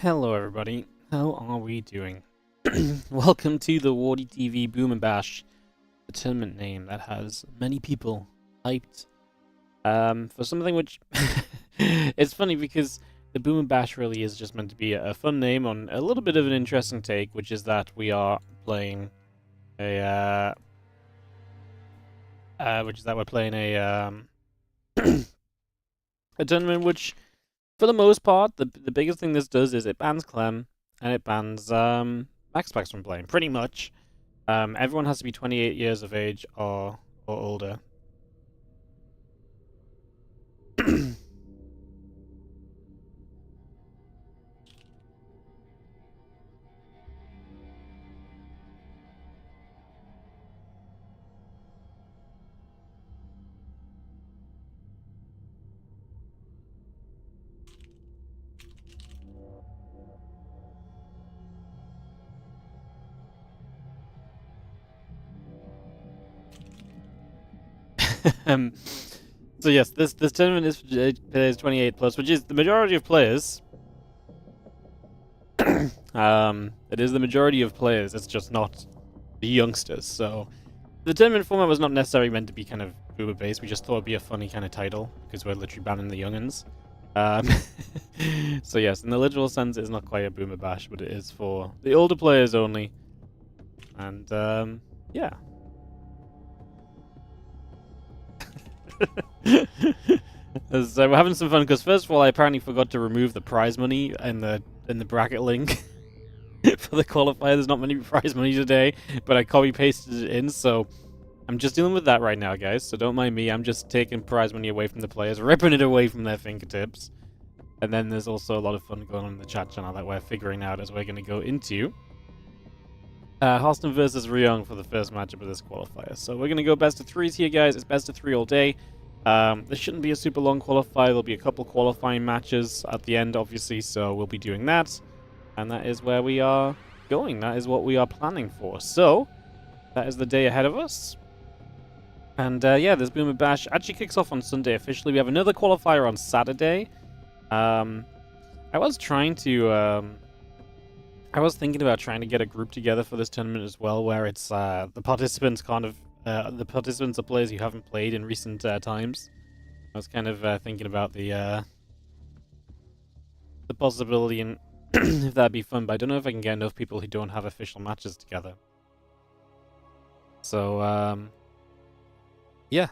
Hello everybody, how are we doing? Welcome to the Warditv Boom and Bash, the tournament name that has many people hyped for something which it's funny because the Boom and Bash really is just meant to be a fun name on a little bit of an interesting take, which is that we are playing a a tournament which, for the most part, the biggest thing this does is it bans Clem and it bans Max Packs from playing. Pretty much, everyone has to be 28 years of age or older. um, so yes, this tournament is for players 28 plus, which is the majority of players. It is the majority of players. It's just not the youngsters. So the tournament format was not necessarily meant to be kind of boomer based. We just thought it'd be a funny kind of title because we're literally banning the youngins. So yes, in the literal sense, it's not quite a boomer bash, but it is for the older players only. And yeah. So we're having some fun because first of all, I apparently forgot to remove the prize money in the bracket link for the qualifier. There's not many prize money today, but I copy pasted it in, so I'm just dealing with that right now, guys. So don't mind me. I'm just taking prize money away from the players, ripping it away from their fingertips. And then there's also a lot of fun going on in the chat channel that we're figuring out as we're going to go into Halston versus Ryong for the first matchup of this qualifier. So we're going to go best of threes here, guys. It's best of three all day. This shouldn't be a super long qualifier. There'll be a couple qualifying matches at the end, obviously, so we'll be doing that. And that is where we are going. That is what we are planning for. So, that is the day ahead of us. And yeah, this Boomer Bash actually kicks off on Sunday officially. We have another qualifier on Saturday. I was thinking about trying to get a group together for this tournament as well, where it's the participants are players who haven't played in recent times. I was kind of thinking about the possibility and if that'd be fun, but I don't know if I can get enough people who don't have official matches together. So yeah.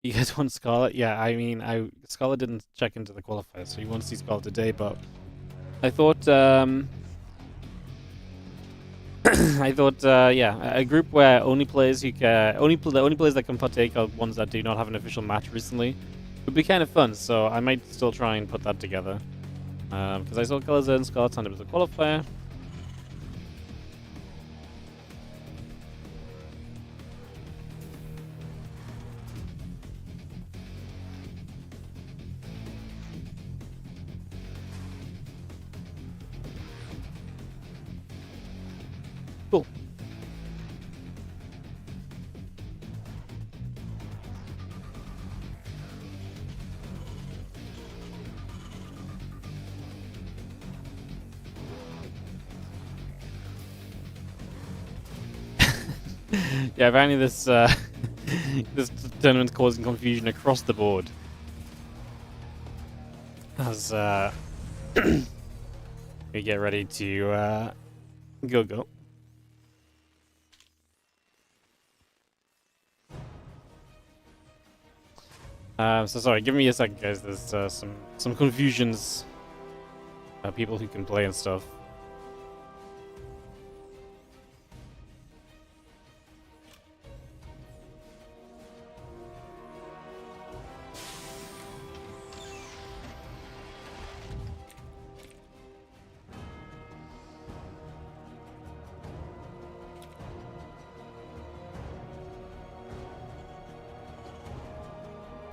You guys want Scarlet? Yeah, I mean, Scarlet didn't check into the qualifier, so you want to see Scarlet today, but I thought yeah, a group where only players who the only players that can partake are ones that do not have an official match recently would be kind of fun. So I might still try and put that together because I saw Colors and Scarlet signed up as a qualifier. Cool. Yeah, apparently this this tournament's causing confusion across the board. As we get ready to go. So sorry, give me a second, guys. There's some confusions. People who can play and stuff.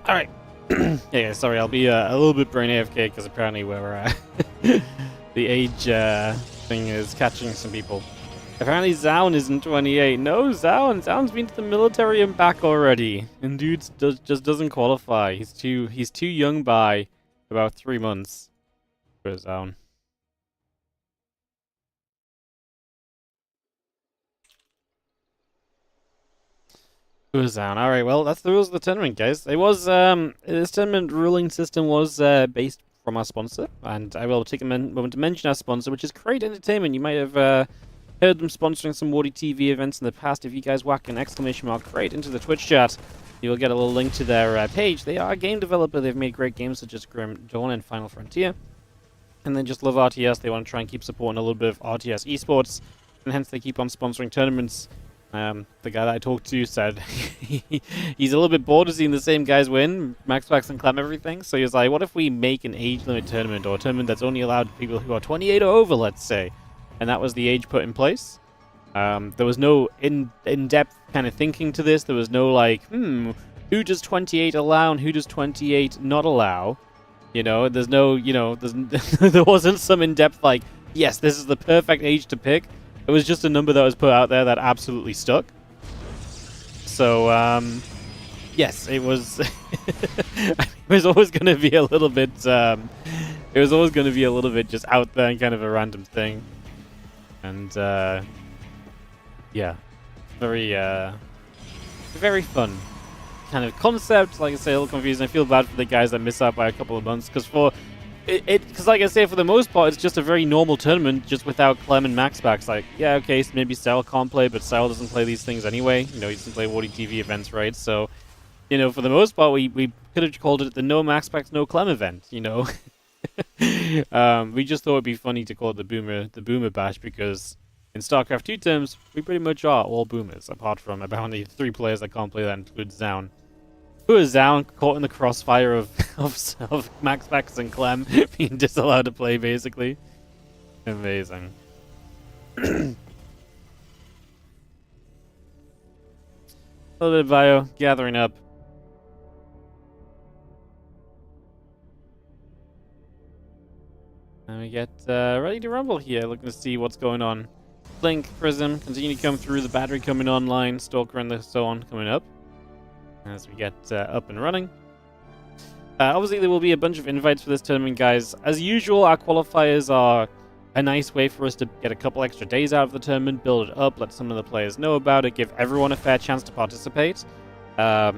All right. Yeah, sorry, I'll be a little bit brain AFK because apparently we're the age thing is catching some people. Apparently Zaun isn't 28. No, Zaun's been to the military and back already. And dude just doesn't qualify. He's too young by about 3 months for Zaun. It was down. All right, well, that's the rules of the tournament, guys. It was this tournament ruling system was based from our sponsor, and I will take a moment to mention our sponsor, which is Crate Entertainment. You might have heard them sponsoring some Warditv events in the past. If you guys whack an exclamation mark Crate into the Twitch chat, you will get a little link to their page. They are a game developer. They've made great games such as Grim Dawn and Final Frontier, and then just love RTS. They want to try and keep supporting a little bit of RTS eSports, and hence they keep on sponsoring tournaments. The guy that I talked to said he's a little bit bored of seeing the same guys win, Max Pax and Clem everything, so he was like, what if we make an age limit tournament, or a tournament that's only allowed people who are 28 or over, let's say. And that was the age put in place. There was no in-depth kind of thinking to this. There was no like, who does 28 allow and who does 28 not allow? You know, there's no, there wasn't some in-depth like, yes, this is the perfect age to pick. It was just a number that was put out there that absolutely stuck. So, yes, it was. It was always going to be a little bit. It was always going to be a little bit just out there and kind of a random thing. And yeah, very fun kind of concept. Like I say, a little confusing. I feel bad for the guys that miss out by a couple of months because because like I say, for the most part, it's just a very normal tournament, just without Clem and Max backs. Like, yeah, okay, so maybe Sal can't play, but Sal doesn't play these things anyway. You know, he doesn't play Warditv events, right? So, you know, for the most part, we could have called it the no Max backs, no Clem event. You know, we just thought it'd be funny to call it the Boomer Bash because in Starcraft 2 terms, we pretty much are all boomers, apart from about the 3 players that can't play. That includes Zaun. Who is Zaun caught in the crossfire of Max Pax and Clem being disallowed to play, basically. Amazing. A little bit of bio, gathering up. And we get ready to rumble here, looking to see what's going on. Blink, Prism, continue to come through, the battery coming online, Stalker and so on coming up. As we get up and running. Obviously, there will be a bunch of invites for this tournament, guys. As usual, our qualifiers are a nice way for us to get a couple extra days out of the tournament, build it up, let some of the players know about it, give everyone a fair chance to participate. A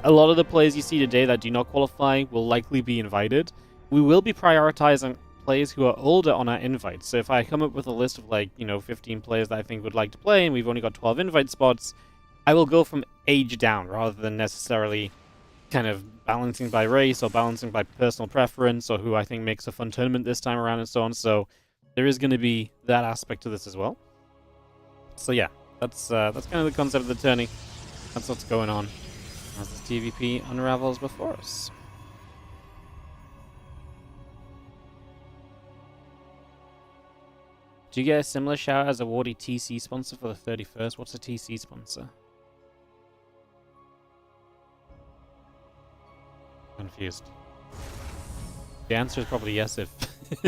lot of the players you see today that do not qualify will likely be invited. We will be prioritizing players who are older on our invites. So if I come up with a list of 15 players that I think would like to play, and we've only got 12 invite spots, I will go from age down rather than necessarily kind of balancing by race or balancing by personal preference or who I think makes a fun tournament this time around and so on. So there is going to be that aspect to this as well. So yeah, that's kind of the concept of the tourney. That's what's going on as this TVP unravels before us. Do you get a similar shout as a Wardy TC sponsor for the 31st? What's a TC sponsor? Confused. The answer is probably yes if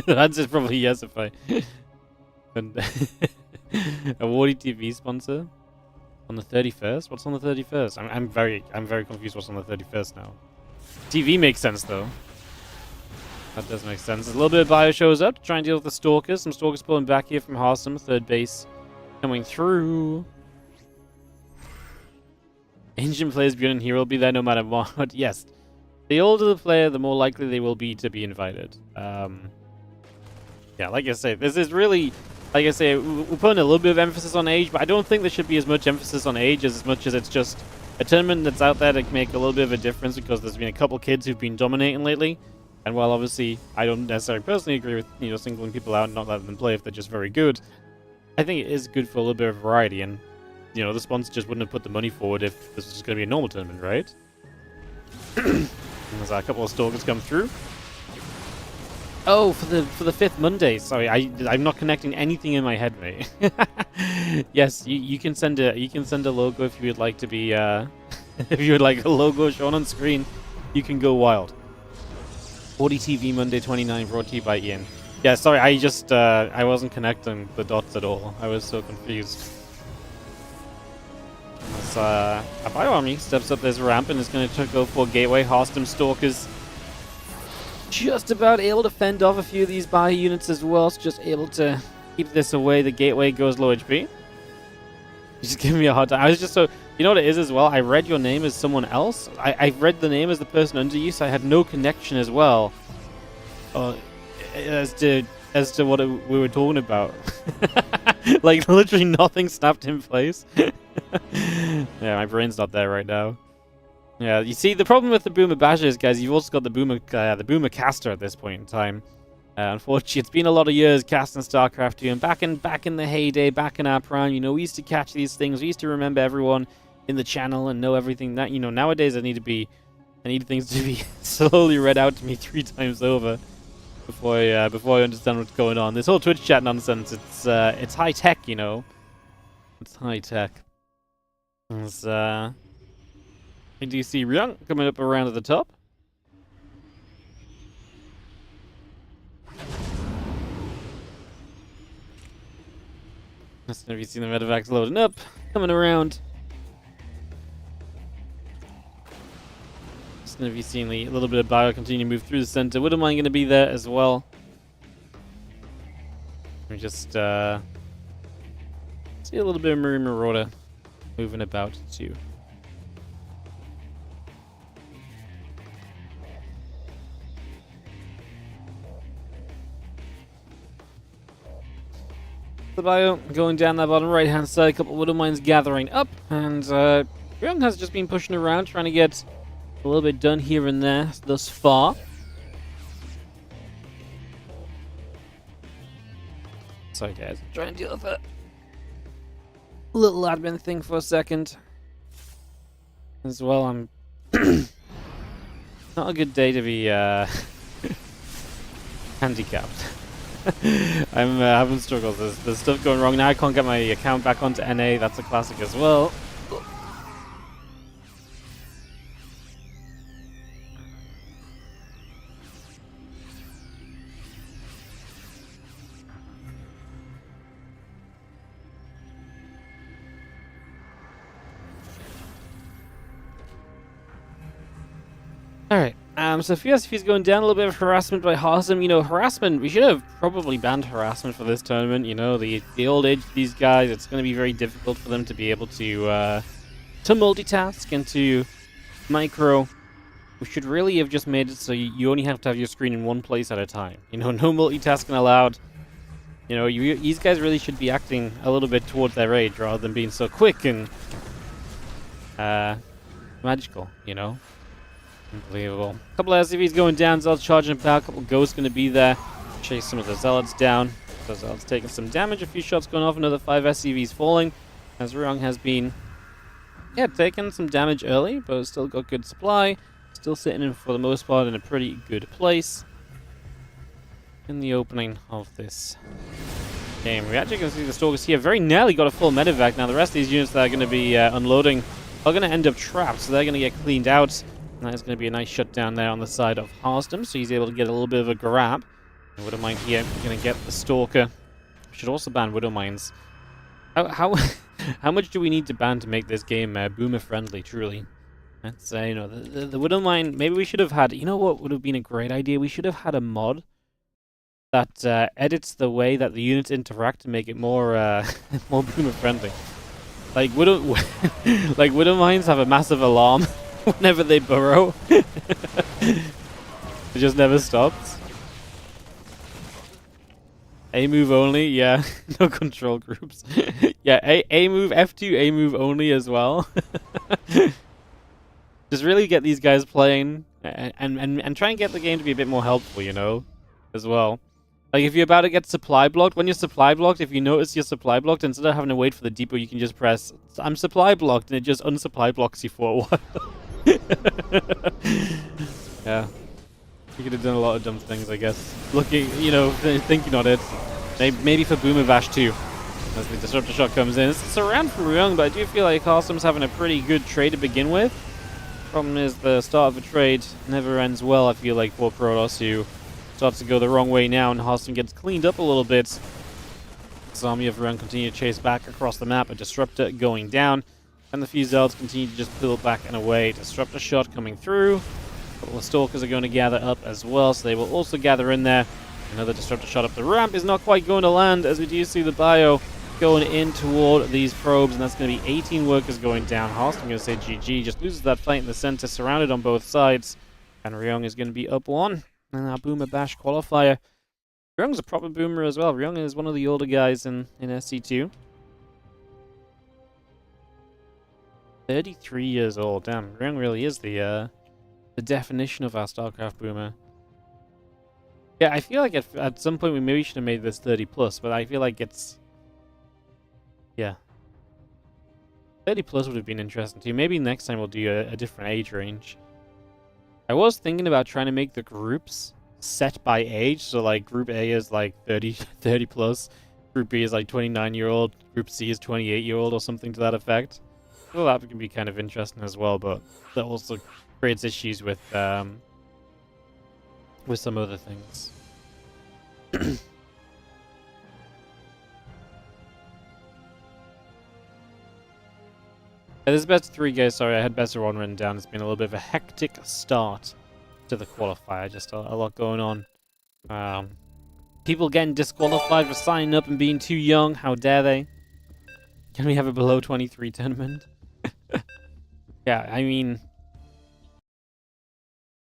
the answer is probably yes if I and a Warditv sponsor on the 31st. What's on the 31st? I'm very confused. What's on the 31st now? TV makes sense though. That does make sense. A little bit of bio shows up to try and deal with the stalkers. Some stalkers pulling back here from Harsum. Third base coming through. Ancient players Byun and Hero will be there no matter what. Yes. The older the player, the more likely they will be to be invited. Yeah, like I say, this is really, like I say, we're putting a little bit of emphasis on age, but I don't think there should be as much emphasis on age as much as it's just a tournament that's out there to make a little bit of a difference because there's been a couple kids who've been dominating lately. And while obviously I don't necessarily personally agree with singling people out and not letting them play if they're just very good, I think it is good for a little bit of variety. And the sponsor just wouldn't have put the money forward if this was just going to be a normal tournament, right? There's a couple of stalkers come through. Oh, for the 5th Monday. Sorry, I'm not connecting anything in my head, mate. Yes, you can send a logo if you would like to be if you would like a logo shown on screen. You can go wild. Warditv Monday 29 brought to you by Ian. Yeah, sorry, I just I wasn't connecting the dots at all. I was so confused. As a Bioarmy steps up this ramp and is going to go for Gateway. Harstum Stalkers just about able to fend off a few of these Bio units as well. So just able to keep this away. The Gateway goes low HP. Just giving me a hard time. I was just so... You know what it is as well? I read your name as someone else. I read the name as the person under you, so I had no connection as well. As to what we were talking about. Like, literally nothing snapped in place. Yeah, my brain's not there right now. Yeah, you see, the problem with the Boomer Basher is, guys, you've also got the Boomer Caster at this point in time. Unfortunately, it's been a lot of years casting Starcraft 2, and back in the heyday, back in our prime, you know, we used to catch these things. We used to remember everyone in the channel and know everything. That, you know, nowadays I need things to be slowly read out to me 3 times over before I understand what's going on. This whole Twitch chat nonsense, it's high tech, you know. It's high tech. I do see Ryung coming up around at the top. Have you seen the medevacs loading up? Coming around. Have you seen a little bit of bio continue to move through the center? Wouldn't mind going to be there as well. We just see a little bit of Marauder moving about too. The bio going down that bottom right hand side, a couple of Widow Mines gathering up, and Byun has just been pushing around trying to get a little bit done here and there thus far. Sorry guys, try and deal with that little admin thing for a second. As well, I'm not a good day to be handicapped. I'm having struggles. There's stuff going wrong now. I can't get my account back onto NA. That's a classic as well. Alright, so FSF's going down. A little bit of harassment by Harsum. You know, harassment, we should have probably banned harassment for this tournament. You know, the old age of these guys, it's going to be very difficult for them to be able to multitask and to micro. We should really have just made it so you only have to have your screen in one place at a time. You know, no multitasking allowed. You know, these guys really should be acting a little bit towards their age rather than being so quick and magical, you know? Unbelievable. A couple of SCVs going down, Zealots charging about, a couple of Ghosts going to be there. Chase some of the Zealots down. So Zealots taking some damage, a few shots going off, another 5 SCVs falling. As Ryung has been, yeah, taking some damage early, but still got good supply. Still sitting in, for the most part, in a pretty good place in the opening of this game. We actually can see the Stalkers here very nearly got a full medevac. Now the rest of these units that are going to be unloading are going to end up trapped, so they're going to get cleaned out. And that is going to be a nice shutdown there on the side of Harstum, so he's able to get a little bit of a grab. And Widow Mine here, going to get the Stalker. Should also ban Widow Mines. How much do we need to ban to make this game boomer friendly? Truly, let's say, you know, the Widow Mine. Maybe we should have had. You know what would have been a great idea? We should have had a mod that edits the way that the units interact to make it more more boomer friendly. Like Widow Mines have a massive alarm whenever they burrow. It just never stops. A move only, yeah. No control groups. Yeah, A move, F2, A move only as well. Just really get these guys playing and try and get the game to be a bit more helpful, you know, as well. Like if you're about to get supply blocked, when you're supply blocked, if you notice you're supply blocked, instead of having to wait for the depot, you can just press, I'm supply blocked, and it just unsupply blocks you for a while. Yeah. You could have done a lot of dumb things, I guess. Looking, you know, thinking on it. Maybe for Boomer Bash too, as the Disruptor Shot comes in. It's around from Ryung, but I do feel like Harsum's having a pretty good trade to begin with. Problem is, the start of a trade never ends well, I feel like, for Protoss, who starts to go the wrong way now, and Harsum gets cleaned up a little bit. The army of Ryung continue to chase back across the map, a Disruptor going down. And the few Zealots continue to just pull back and away. Disruptor Shot coming through. A couple of Stalkers are going to gather up as well, so they will also gather in there. Another Disruptor Shot up the ramp is not quite going to land, as we do see the bio going in toward these probes, and that's going to be 18 workers going down. Horst, I'm going to say GG, just loses that fight in the center, surrounded on both sides. And Ryong is going to be up 1. And our Boomer Bash qualifier. Ryong's a proper Boomer as well. Ryong is one of the older guys in SC2. 33 years old. Damn, Ryong really is the definition of our Starcraft Boomer. Yeah, I feel like at some point we maybe should have made this 30 plus, but I feel like it's... Yeah. 30 plus would have been interesting too. Maybe next time we'll do a different age range. I was thinking about trying to make the groups set by age. So like Group A is like 30 plus. Group B is like 29-year-old. Group C is 28-year-old or something to that effect. Well, that can be kind of interesting as well, but that also creates issues with some other things. This is best of 3, guys. Sorry, I had best of 1 written down. It's been a little bit of a hectic start to the qualifier. Just a lot going on. People getting disqualified for signing up and being too young. How dare they? Can we have a below 23 tournament? Yeah, I mean,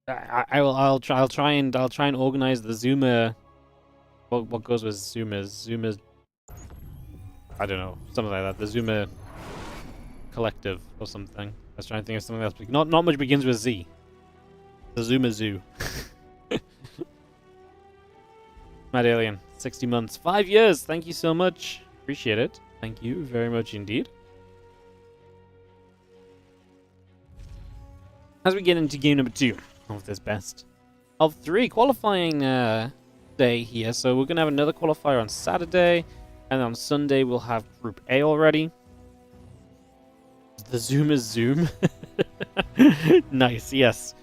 I'll try and organize the Zoomer. What goes with Zoomer? I don't know, something like that. The Zoomer Collective or something. I was trying to think of something else. Not much begins with Z. The Zoomer Zoo. Mad Alien, 60 months, 5 years. Thank you so much. Appreciate it. Thank you very much indeed. As we get into game number 2 of this best of 3 qualifying day here, so we're gonna have another qualifier on Saturday, and on Sunday we'll have Group A already. The Zoom is Zoom. Nice, yes.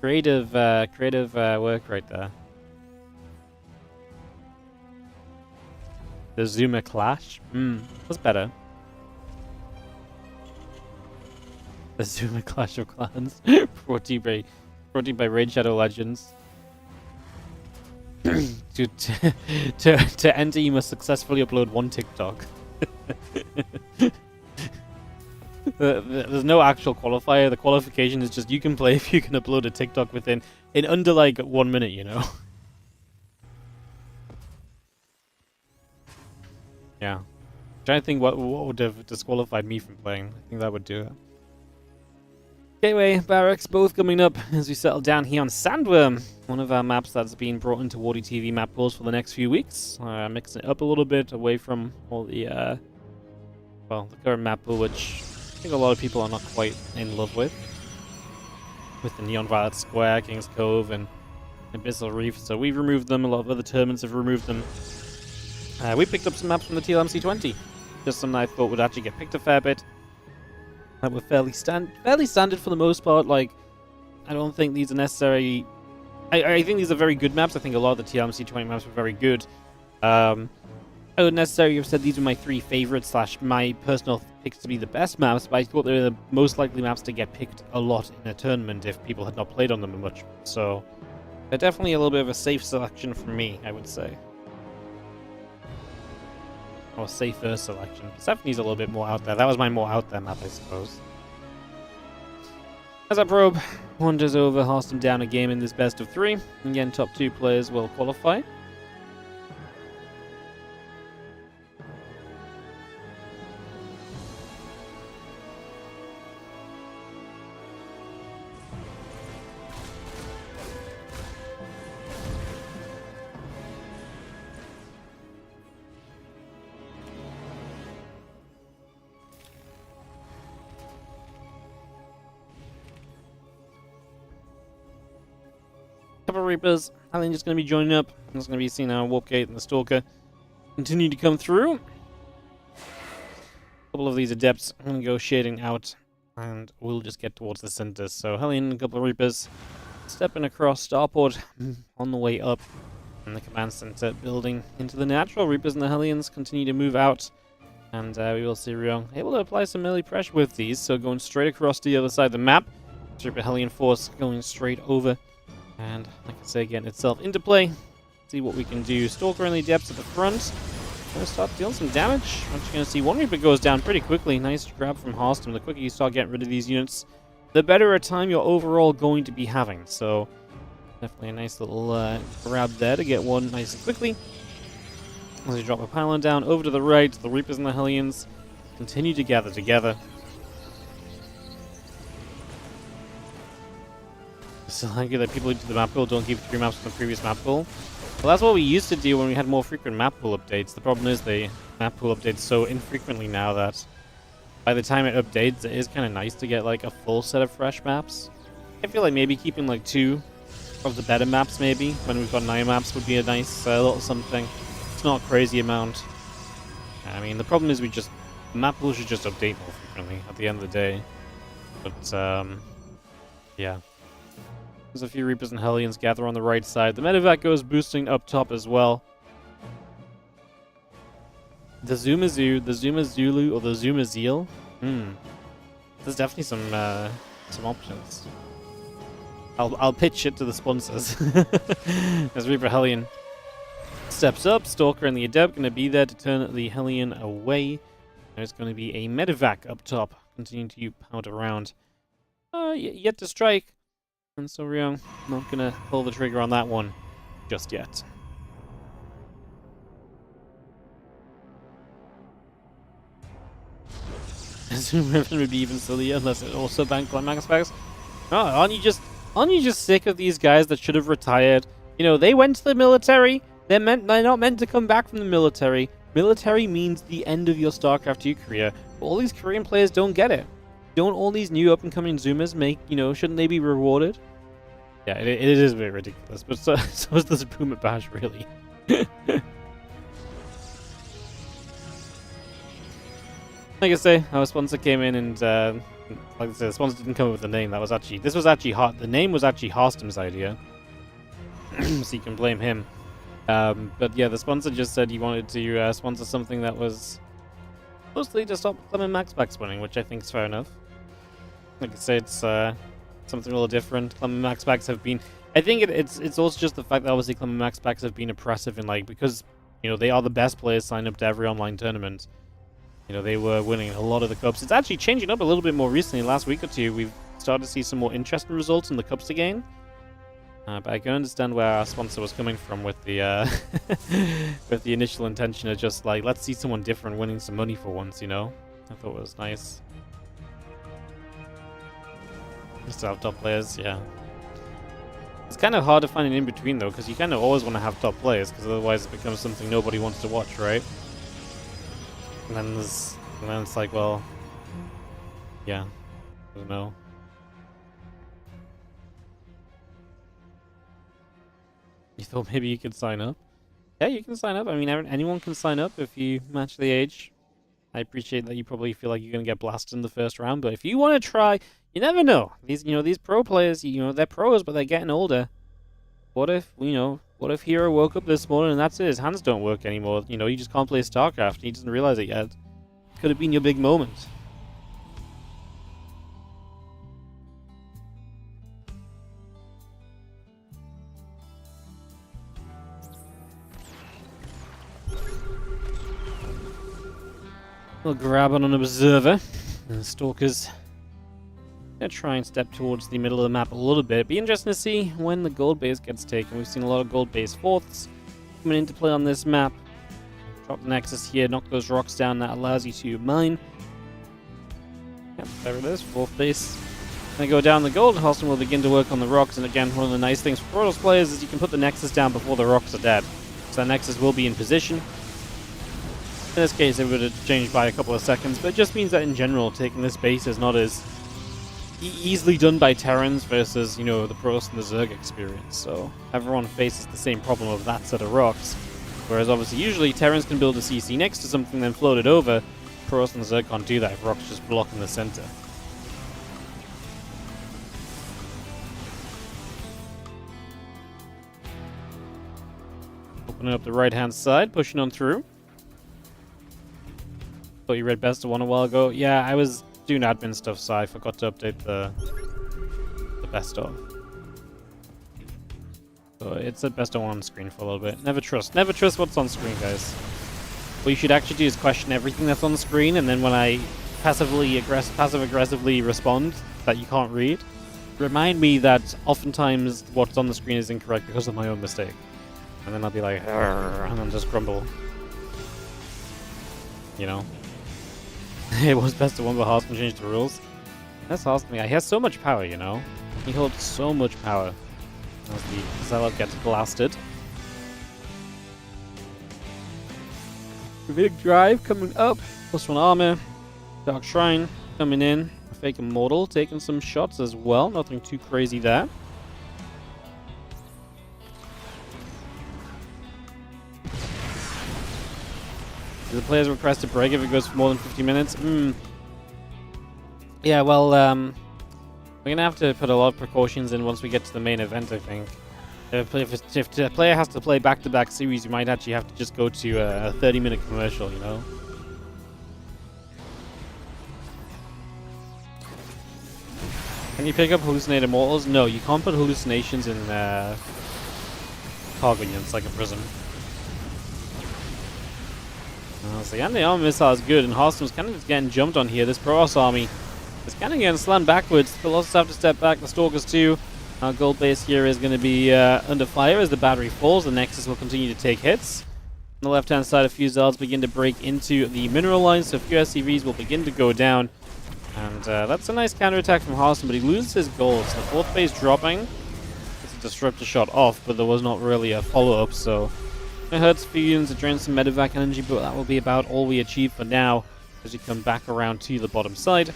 Creative work right there. The Zoomer Clash. That's better. The Zoomer Clash of Clans. brought to you by Raid Shadow Legends. to enter, you must successfully upload 1 TikTok. There's no actual qualifier. The qualification is just you can play if you can upload a TikTok in under like 1 minute, you know. Yeah. I'm trying to think what would have disqualified me from playing. I think that would do it. Gateway, Barracks, both coming up as we settle down here on Sandworm, one of our maps that's been brought into Warditv map pools for the next few weeks. Mixing it up a little bit away from all the, the current map pool, which I think a lot of people are not quite in love with the Neon Violet Square, King's Cove, and Abyssal Reef. So we've removed them. A lot of other tournaments have removed them. We picked up some maps from the TLMC20. Just some that I thought would actually get picked a fair bit. That were fairly standard for the most part. Like, I don't think these are necessary. I think these are very good maps. I think a lot of the TLMC20 maps were very good. I wouldn't necessarily have said these were my 3 favorites / my personal picks to be the best maps, but I thought they were the most likely maps to get picked a lot in a tournament if people had not played on them much. So they're definitely a little bit of a safe selection for me, I would say. Or safer selection. Persephone's a little bit more out there. That was my more out there map, I suppose. As our probe wanders over, Horst him down a game in this best of 3. Again, top 2 players will qualify. Couple Reapers. I think just going to be joining up. There's going to be seeing our Warp Gate and the Stalker continue to come through. A couple of these Adepts negotiating out, and we'll just get towards the center. So Hellion and a couple of Reapers stepping across Starport on the way up, and the command center building into the natural. Reapers and the Hellions continue to move out, and we will see Ryong able to apply some melee pressure with these. So going straight across to the other side of the map. Reaper Hellion force going straight over. And like I say, getting itself into play. See what we can do. Stalker and the Adepts at the front. Gonna start dealing some damage. Once you're gonna see one Reaper goes down pretty quickly. Nice grab from Harston. The quicker you start getting rid of these units, the better a time you're overall going to be having. So definitely a nice little grab there to get one nice and quickly. As you drop a pylon down over to the right, the Reapers and the Hellions continue to gather together. So I get that people who do the map pool don't keep 3 maps from the previous map pool. Well, that's what we used to do when we had more frequent map pool updates. The problem is the map pool updates so infrequently now that by the time it updates, it is kind of nice to get like a full set of fresh maps. I feel like maybe keeping like 2 of the better maps maybe when we've got 9 maps would be a nice little something. It's not a crazy amount. I mean, the problem is the map pool should just update more frequently at the end of the day. But yeah. There's a few Reapers and Hellions gather on the right side. The medevac goes boosting up top as well. The Zumazoo, the Zumazulu, or the Zumazeel. There's definitely some options. I'll pitch it to the sponsors. As Reaper Hellion steps up, Stalker and the Adept going to be there to turn the Hellion away. There's going to be a medevac up top, continuing to pound around. Yet to strike. And so we're not going to pull the trigger on that one just yet. Zoom Ribbon would be even sillier unless it also banned climax packs. Oh, aren't you just sick of these guys that should have retired? You know, they went to the military. They're not meant to come back from the military. Military means the end of your StarCraft 2 career. But all these Korean players don't get it. Don't all these new up-and-coming Zoomers shouldn't they be rewarded? Yeah, it is a bit ridiculous, but so is the Boomer Bash, really. Like I say, our sponsor came in and, like I said, the sponsor didn't come up with the name. This was actually the name was actually Harston's idea. So you can blame him. But yeah, the sponsor just said he wanted to sponsor something that was mostly to stop Clement Max back spawning, which I think is fair enough. Like I say, it's something a little different. Clement Max packs have been... I think it's also just the fact that obviously Clement Max packs have been oppressive in because, they are the best players signed up to every online tournament. They were winning a lot of the cups. It's actually changing up a little bit more recently. Last week or two, we've started to see some more interesting results in the cups again. But I can understand where our sponsor was coming from with the with the initial intention of just let's see someone different winning some money for once, I thought it was nice. Just to have top players, yeah. It's kind of hard to find an in-between though, because you kind of always want to have top players, because otherwise it becomes something nobody wants to watch, right? And then it's like, well, yeah, I don't know. You thought maybe you could sign up? Yeah, you can sign up. I mean, anyone can sign up if you match the age. I appreciate that you probably feel like you're going to get blasted in the first round, but if you want to try, you never know. These pro players, they're pros, but they're getting older. What if Hero woke up this morning and that's it, his hands don't work anymore? He just can't play StarCraft and he doesn't realize it yet. Could have been your big moment. We'll grab on an observer. And the Stalker's gonna try and step towards the middle of the map a little bit. Be interesting to see when the gold base gets taken. We've seen a lot of gold base fourths coming into play on this map. Drop the Nexus here, knock those rocks down. That allows you to mine. Yep, there it is, fourth base. Then go down the gold. Harston will begin to work on the rocks. And again, one of the nice things for Protoss players is you can put the Nexus down before the rocks are dead. So that Nexus will be in position. In this case, it would have changed by a couple of seconds, but it just means that in general, taking this base is not as easily done by Terrans versus, the Protoss and the Zerg experience. So everyone faces the same problem of that set of rocks. Whereas obviously, usually Terrans can build a CC next to something, then float it over. Protoss and the Zerg can't do that if rocks just block in the center. Opening up the right-hand side, pushing on through. Thought you read Best of One a while ago. Yeah, I was doing admin stuff, so I forgot to update the Best of. So it's at Best of One on screen for a little bit. Never trust what's on screen, guys. what you should actually do is question everything that's on the screen, and then when I passive-aggressively respond that you can't read, remind me that oftentimes what's on the screen is incorrect because of my own mistake. And then I'll be like, and then just grumble. You know? It was best of one, but Hearthstone changed the rules. That's Hearthstone. He has so much power, you know? He holds so much power. As the Zealot gets blasted. Big drive coming up. +1 armor. Dark Shrine coming in. Fake Immortal taking some shots as well. Nothing too crazy there. The players request a break if it goes for more than 50 minutes. Yeah, well, we're gonna have to put a lot of precautions in once we get to the main event, I think. If the player has to play back-to-back series, you might actually have to just go to a 30-minute commercial, you know? Can you pick up hallucinated mortals? No, you can't put hallucinations in cargo units like a prison. So the anti-armor missile is good, and Hearthstone's kind of just getting jumped on here. This Protoss army is kind of getting slammed backwards. The Colossus have to step back, the Stalkers too. Our gold base here is going to be under fire as the battery falls. The Nexus will continue to take hits. On the left-hand side, a few Zealots begin to break into the mineral lines, so a few SCVs will begin to go down. And that's a nice counterattack from Hearthstone, but he loses his gold. So the fourth base dropping. It's a disruptor shot off, but there was not really a follow-up, so it hurts a few units, it drains some medevac energy, but that will be about all we achieve for now as we come back around to the bottom side.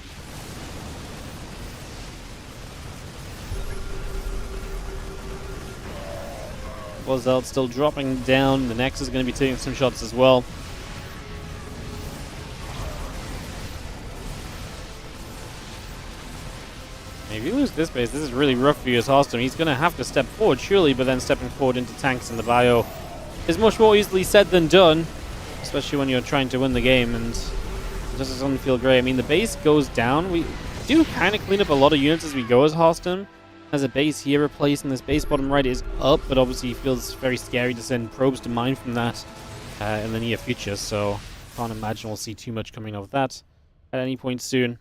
Zealot still dropping down. The Nexus is going to be taking some shots as well. If you lose this base, this is really rough for you as Hearthstone. He's going to have to step forward, surely, but then stepping forward into tanks in the bio is much more easily said than done, especially when you're trying to win the game, and it just doesn't feel great. I mean, the base goes down. We do kind of clean up a lot of units as we go as Hearthstone. As a base here replaced, and this base bottom right is up, but obviously it feels very scary to send probes to mine from that in the near future, so can't imagine we'll see too much coming of that at any point soon.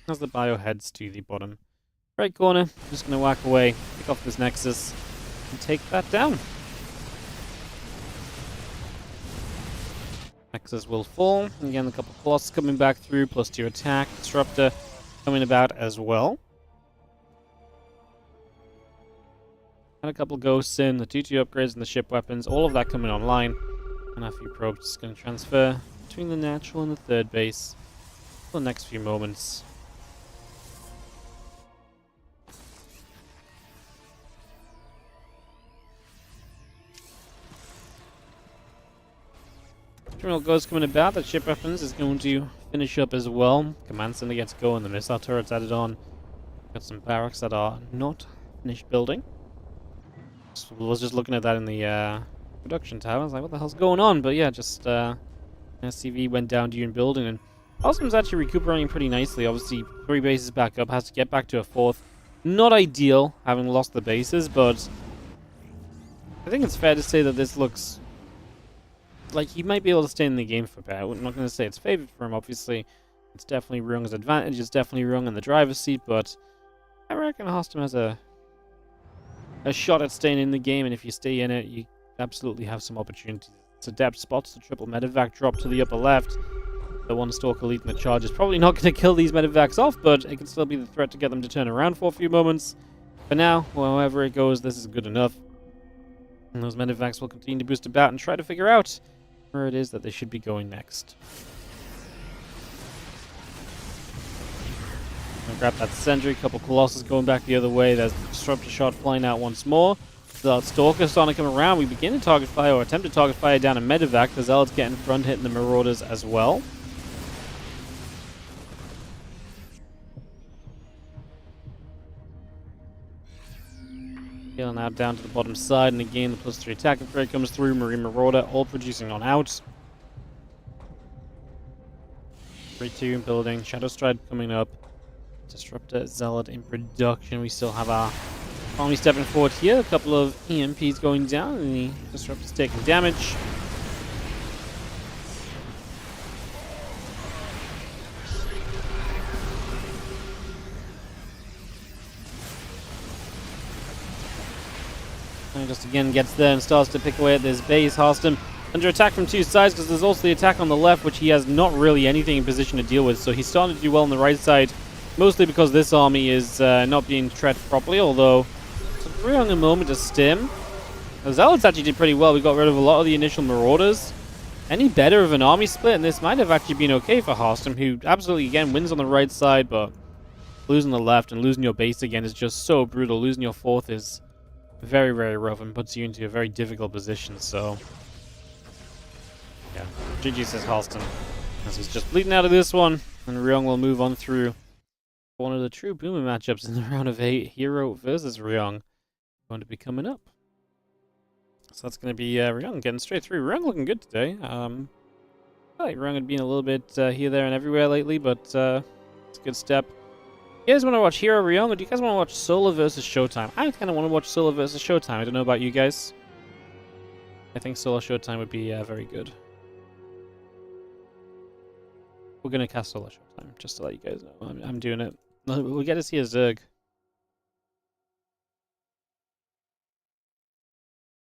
As the bio heads to the bottom right corner, I'm just going to whack away, pick off this Nexus, and take that down. Nexus will fall. Again, a couple of Colossus coming back through, +2 attack. Disruptor coming about as well. And a couple ghosts in, the 2-2 upgrades and the ship weapons, all of that coming online. And a few probes just going to transfer between the natural and the third base for the next few moments. Terminal ghosts coming about, that ship weapons is going to finish up as well. Command center gets going, the missile turrets added on. Got some barracks that are not finished building. I was just looking at that in the production tab. I was like, what the hell's going on? But yeah, just SCV went down during building, and Hearthstone's actually recuperating pretty nicely. Obviously, 3 bases back up, has to get back to a 4th. Not ideal, having lost the bases, but I think it's fair to say that this looks like he might be able to stay in the game for a bit. I'm not going to say it's favored for him, obviously. It's definitely Ryung's advantage, it's definitely Ryung in the driver's seat, but I reckon Hearthstone has a shot at staying in the game, and if you stay in it, you absolutely have some opportunities. It's adept spots the triple medevac drop to the upper left. The one Stalker leading the charge is probably not going to kill these medevacs off, but it can still be the threat to get them to turn around for a few moments. For now, however it goes, this is good enough. And those medevacs will continue to boost about and try to figure out where it is that they should be going next. Grab that sentry, couple Colossus going back the other way. There's the disruptor shot flying out once more. The Stalker starting to come around. We begin to target fire, or attempt to target fire down a medevac. The Zealots get in front, hitting the Marauders as well. Healing out down to the bottom side, and again the +3 attack upgrade comes through. Marine Marauder all producing on out. 3-2 building. Shadow Stride coming up. Disruptor Zealot in production. We still have our army stepping forward here. A couple of EMPs going down, and the Disruptor's taking damage. just again gets there and starts to pick away at this base. Harstem under attack from two sides because there's also the attack on the left, which he has not really anything in position to deal with. So he's starting to do well on the right side, mostly because this army is not being treated properly, although it's a very long moment to stim. The Zealots actually did pretty well. We got rid of a lot of the initial Marauders. Any better of an army split, and this might have actually been okay for Harstem, who absolutely, again, wins on the right side, but losing the left and losing your base again is just so brutal. Losing your fourth is very, very rough and puts you into a very difficult position, so... yeah, GG says Harstem, as he's just bleeding out of this one, and Ryong will move on through one of the true boomer matchups in the round of 8, Hero versus Ryong, going to be coming up. So that's going to be Ryong getting straight through. Ryong looking good today. I feel like Ryong had been a little bit here, there, and everywhere lately, but it's a good step. You guys want to watch Hero Ryong, or do you guys want to watch Solo versus Showtime? I kind of want to watch Solo versus Showtime. I don't know about you guys. I think Solo Showtime would be very good. We're going to cast Solo Showtime, just to let you guys know. I'm doing it. We'll get to see a Zerg.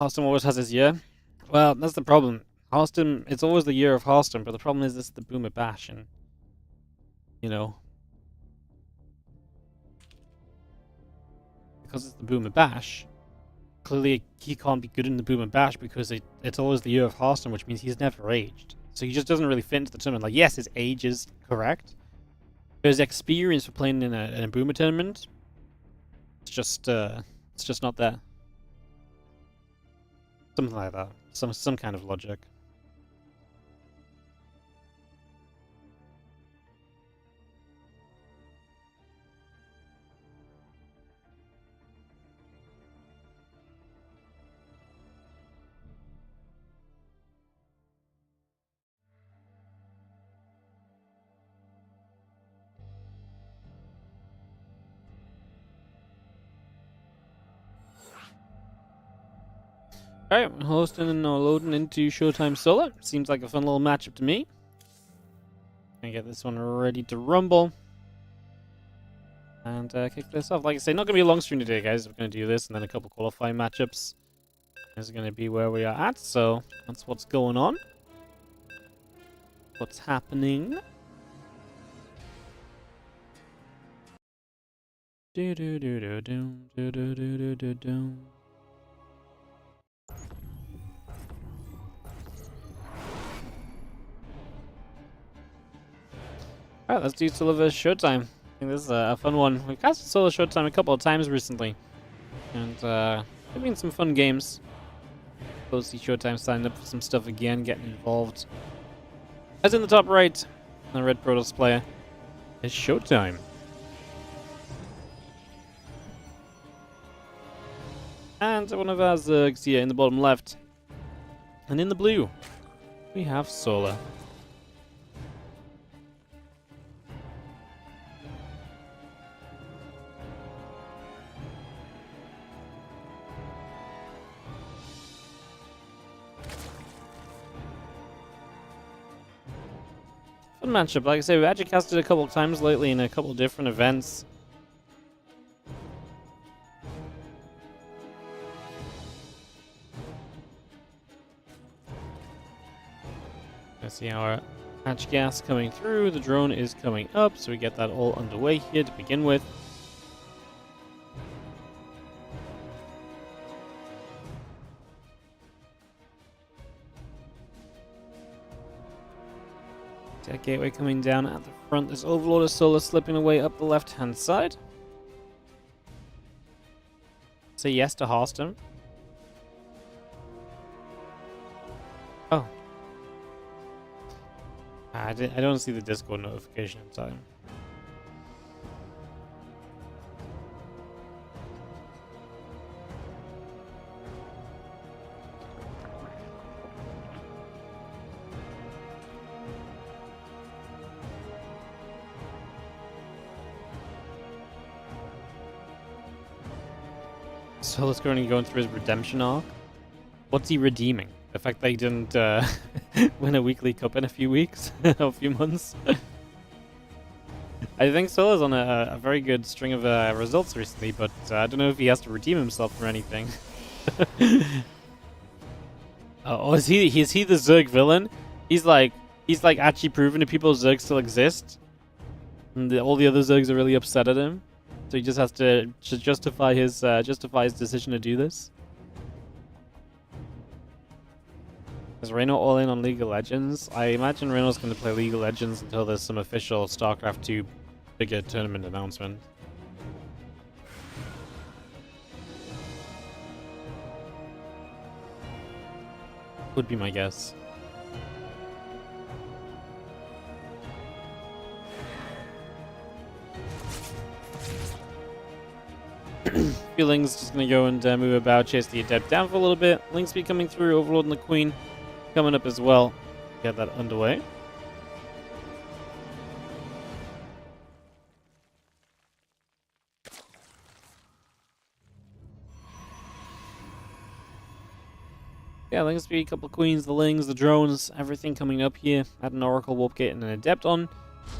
Harstem always has his year. Well, that's the problem. Harstem, it's always the year of Harstem, but the problem is it's the Boomer Bash, and, you know, because it's the Boomer Bash, clearly he can't be good in the Boomer Bash because it's always the year of Harstem, which means he's never aged. So he just doesn't really fit into the tournament. Like, yes, his age is correct, but his experience for playing in a Boomer tournament, it's just not there. Something like that. Some kind of logic. Alright, hosting and loading into Showtime Solo. Seems like a fun little matchup to me. Gonna get this one ready to rumble. And kick this off. Like I say, not gonna be a long stream today, guys. We're gonna do this and then a couple qualifying matchups. This is gonna be where we are at, so that's what's going on. What's happening. Do do do do do do do do do do. Alright, let's do Solo vs Showtime. I think this is a fun one. We've casted Solo Showtime a couple of times recently, and there've been some fun games. Supposed to see Showtime signing up for some stuff again, getting involved. As in the top right, the red Protoss player is Showtime. And one of our Zergs here in the bottom left. And in the blue, we have Solar. Fun matchup. Like I say, we've actually casted a couple of times lately in a couple of different events. Let's see our hatch gas coming through. The drone is coming up, so we get that all underway here to begin with. That gateway coming down at the front. This Overlord is Solar slipping away up the left-hand side. Say yes to Harstem. Oh. I don't see the Discord notification in time. Solar's currently going through his redemption arc. What's he redeeming? The fact that he didn't win a weekly cup in a few weeks, or a few months. I think Solar's on a very good string of results recently, but I don't know if he has to redeem himself for anything. Oh, is he the Zerg villain? He's like actually proving to people Zerg still exist, and all the other Zergs are really upset at him. So he just has to justify his decision to do this. Is Reno all in on League of Legends? I imagine Reno's going to play League of Legends until there's some official Starcraft 2 bigger tournament announcement. Would be my guess. Feelings just gonna go and move about, chase the Adept down for a little bit. Link Speed coming through, Overlord and the Queen coming up as well. Get that underway. Yeah, Link Speed, a couple of Queens, the Lings, the drones, everything coming up here. Add an Oracle, Warp Gate, and an Adept on.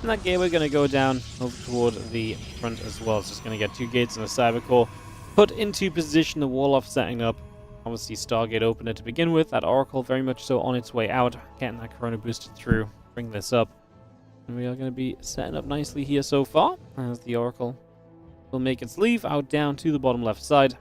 And that gateway going to go down over toward the front as well. It's just going to get 2 gates and a Cyber Core put into position, the wall off setting up. Obviously, Stargate opener to begin with. That Oracle very much so on its way out. Getting that Corona boosted through. Bring this up. And we are going to be setting up nicely here so far. As the Oracle will make its leave out down to the bottom left side.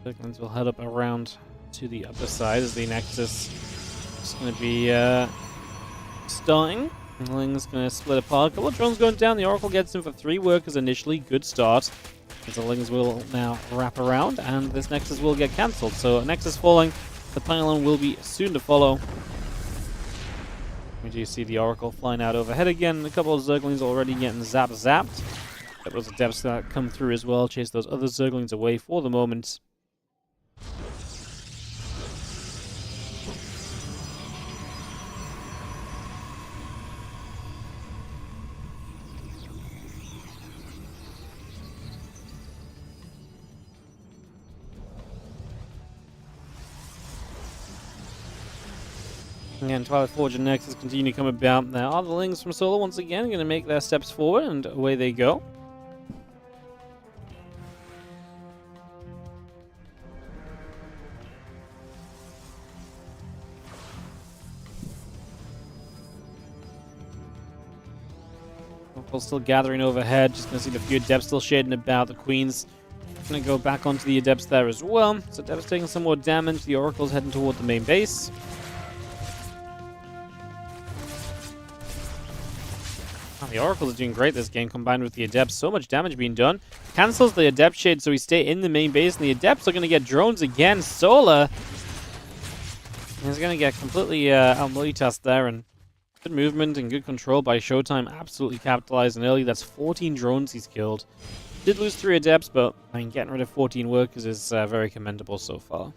Zerglings will head up around to the upper side as the Nexus is going to be starting. The Ling's going to split apart. A couple of drones going down. The Oracle gets in for 3 workers initially. Good start. As the Lings will now wrap around, and this Nexus will get cancelled. So Nexus falling. The pylon will be soon to follow. We do see the Oracle flying out overhead again. A couple of Zerglings already getting zapped. A couple of Adepts that come through as well. Chase those other Zerglings away for the moment. Again, Twilight Forge and Nexus continue to come about. Now, are the Lings from Solar once again going to make their steps forward, and away they go. Oracle's still gathering overhead. Just going to see the few Adepts still shading about. The Queen's going to go back onto the Adepts there as well. So Adepts taking some more damage. The Oracle's heading toward the main base. The Oracle is doing great this game, combined with the Adepts. So much damage being done. Cancels the Adept Shade, so we stay in the main base. And the Adepts are going to get drones again. Solar is going to get completely out multitasked there. And good movement and good control by Showtime. Absolutely capitalizing early. That's 14 drones he's killed. Did lose 3 Adepts, but I mean, getting rid of 14 workers is very commendable so far.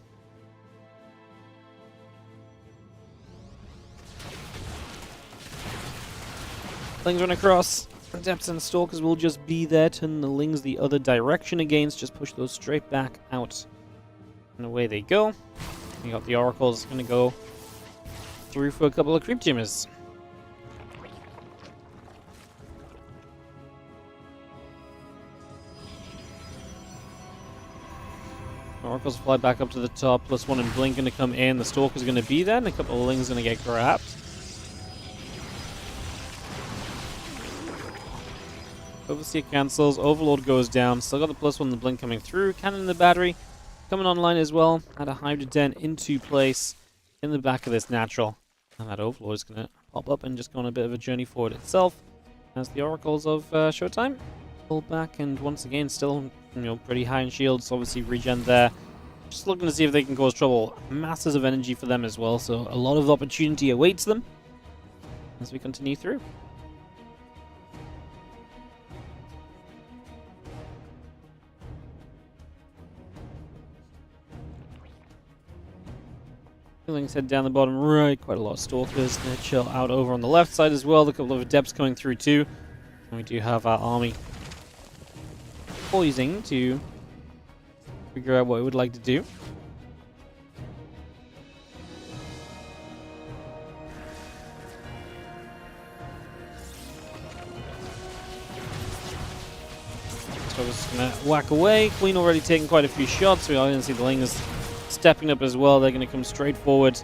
Lings run across. Adepts and Stalkers will just be there. Turn the Lings the other direction against. Just push those straight back out. And away they go. We got the Oracles going to go through for a couple of Creep Jammers. Oracles fly back up to the top. +1 and Blink going to come in. The Stalker's going to be there. And a couple of Lings going to get grabbed. Overseer cancels, Overlord goes down, still got the +1 and the Blink coming through, Cannon in the battery coming online as well, add a Hybrid Den into place in the back of this natural, and that Overlord is going to pop up and just go on a bit of a journey forward itself, as the Oracles of Showtime pull back, and once again still pretty high in shields, obviously regen there, just looking to see if they can cause trouble, masses of energy for them as well, so a lot of opportunity awaits them as we continue through. Lings head down the bottom right, quite a lot of Stalkers. Gonna chill out over on the left side as well. A couple of Adepts coming through too. And we do have our army poising to figure out what we would like to do. Stalker's just gonna whack away. Queen already taking quite a few shots. We are gonna see the Lingers stepping up as well. They're gonna come straight forward.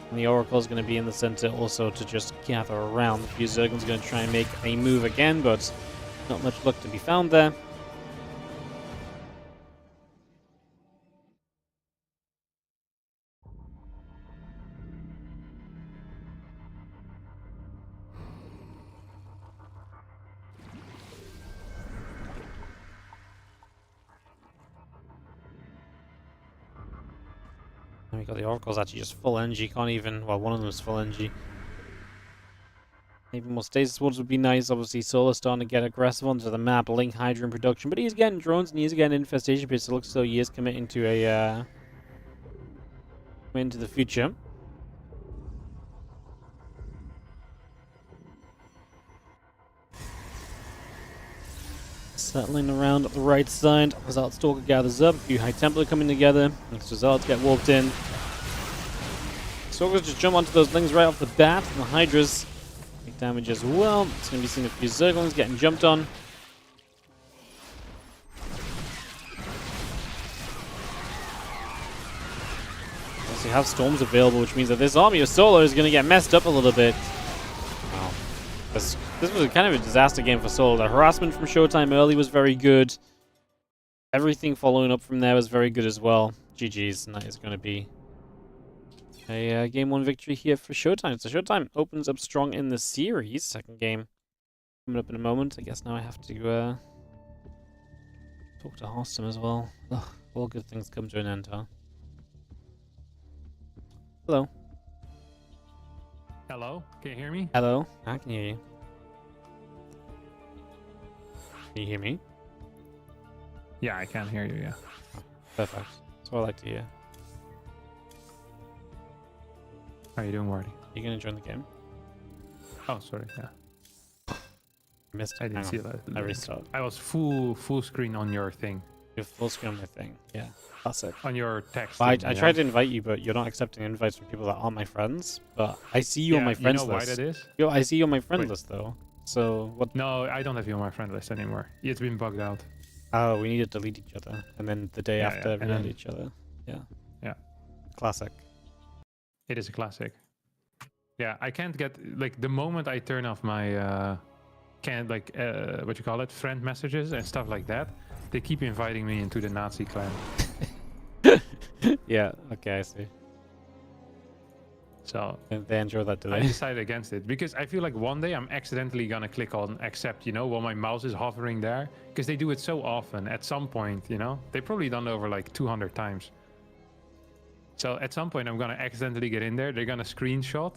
And the Oracle's going to be in the center also to just gather around. The few Zerglin's going to try and make a move again, but not much luck to be found there. And we got the Oracle's actually just full energy. Can't even, well, one of them is full energy. Maybe more stasis wards would be nice. Obviously, Solar's starting to get aggressive onto the map. Link Hydra in production, but he's getting drones and he's getting infestation pits. It looks as though he is committing to a into the future. Settling around at the right side. Result Stalker gathers up. A few High Templar coming together. Next results get warped in. Stalkers just jump onto those Lings right off the bat. And the Hydras take damage as well. It's going to be seeing a few Zerglings getting jumped on. Also, you have Storms available, which means that this army of Solar is going to get messed up a little bit. Wow. This was kind of a disaster game for Solar. The harassment from Showtime early was very good. Everything following up from there was very good as well. GG's, and that is going to be a game 1 victory here for Showtime. So Showtime opens up strong in the series. Second game coming up in a moment. I guess now I have to talk to Hostum as well. Ugh, all good things come to an end, huh? Hello. Hello, can you hear me? Hello, I can hear you. Can you hear me? Yeah, I can hear you, yeah. Oh, perfect. That's what I like to hear. How are you doing, Wardy? You gonna join the game? Oh, sorry, yeah. Missed it. I didn't see that. I restart. I was full screen on your thing. You're full screen on my thing. Yeah, that's it. On your text. I tried to invite you, but you're not accepting invites from people that aren't my friends. But I see you on my friends list. You know why that is? Yo, I see you on my friend list though. So what? No, I don't have you on my friend list anymore. It's been bugged out. Oh, we need to delete each other, and then the day after we delete each other. Yeah. Yeah. Classic. It is a classic. Yeah, I can't get like the moment I turn off my what you call it, friend messages and stuff like that. They keep inviting me into the Nazi clan. Yeah. Okay, I see. So they enjoy that, do they? I decided against it because I feel like one day I'm accidentally gonna click on accept, you know, while my mouse is hovering there, because they do it so often. At some point, you know, they probably done it over like 200 times. So at some point I'm gonna accidentally get in there. They're gonna screenshot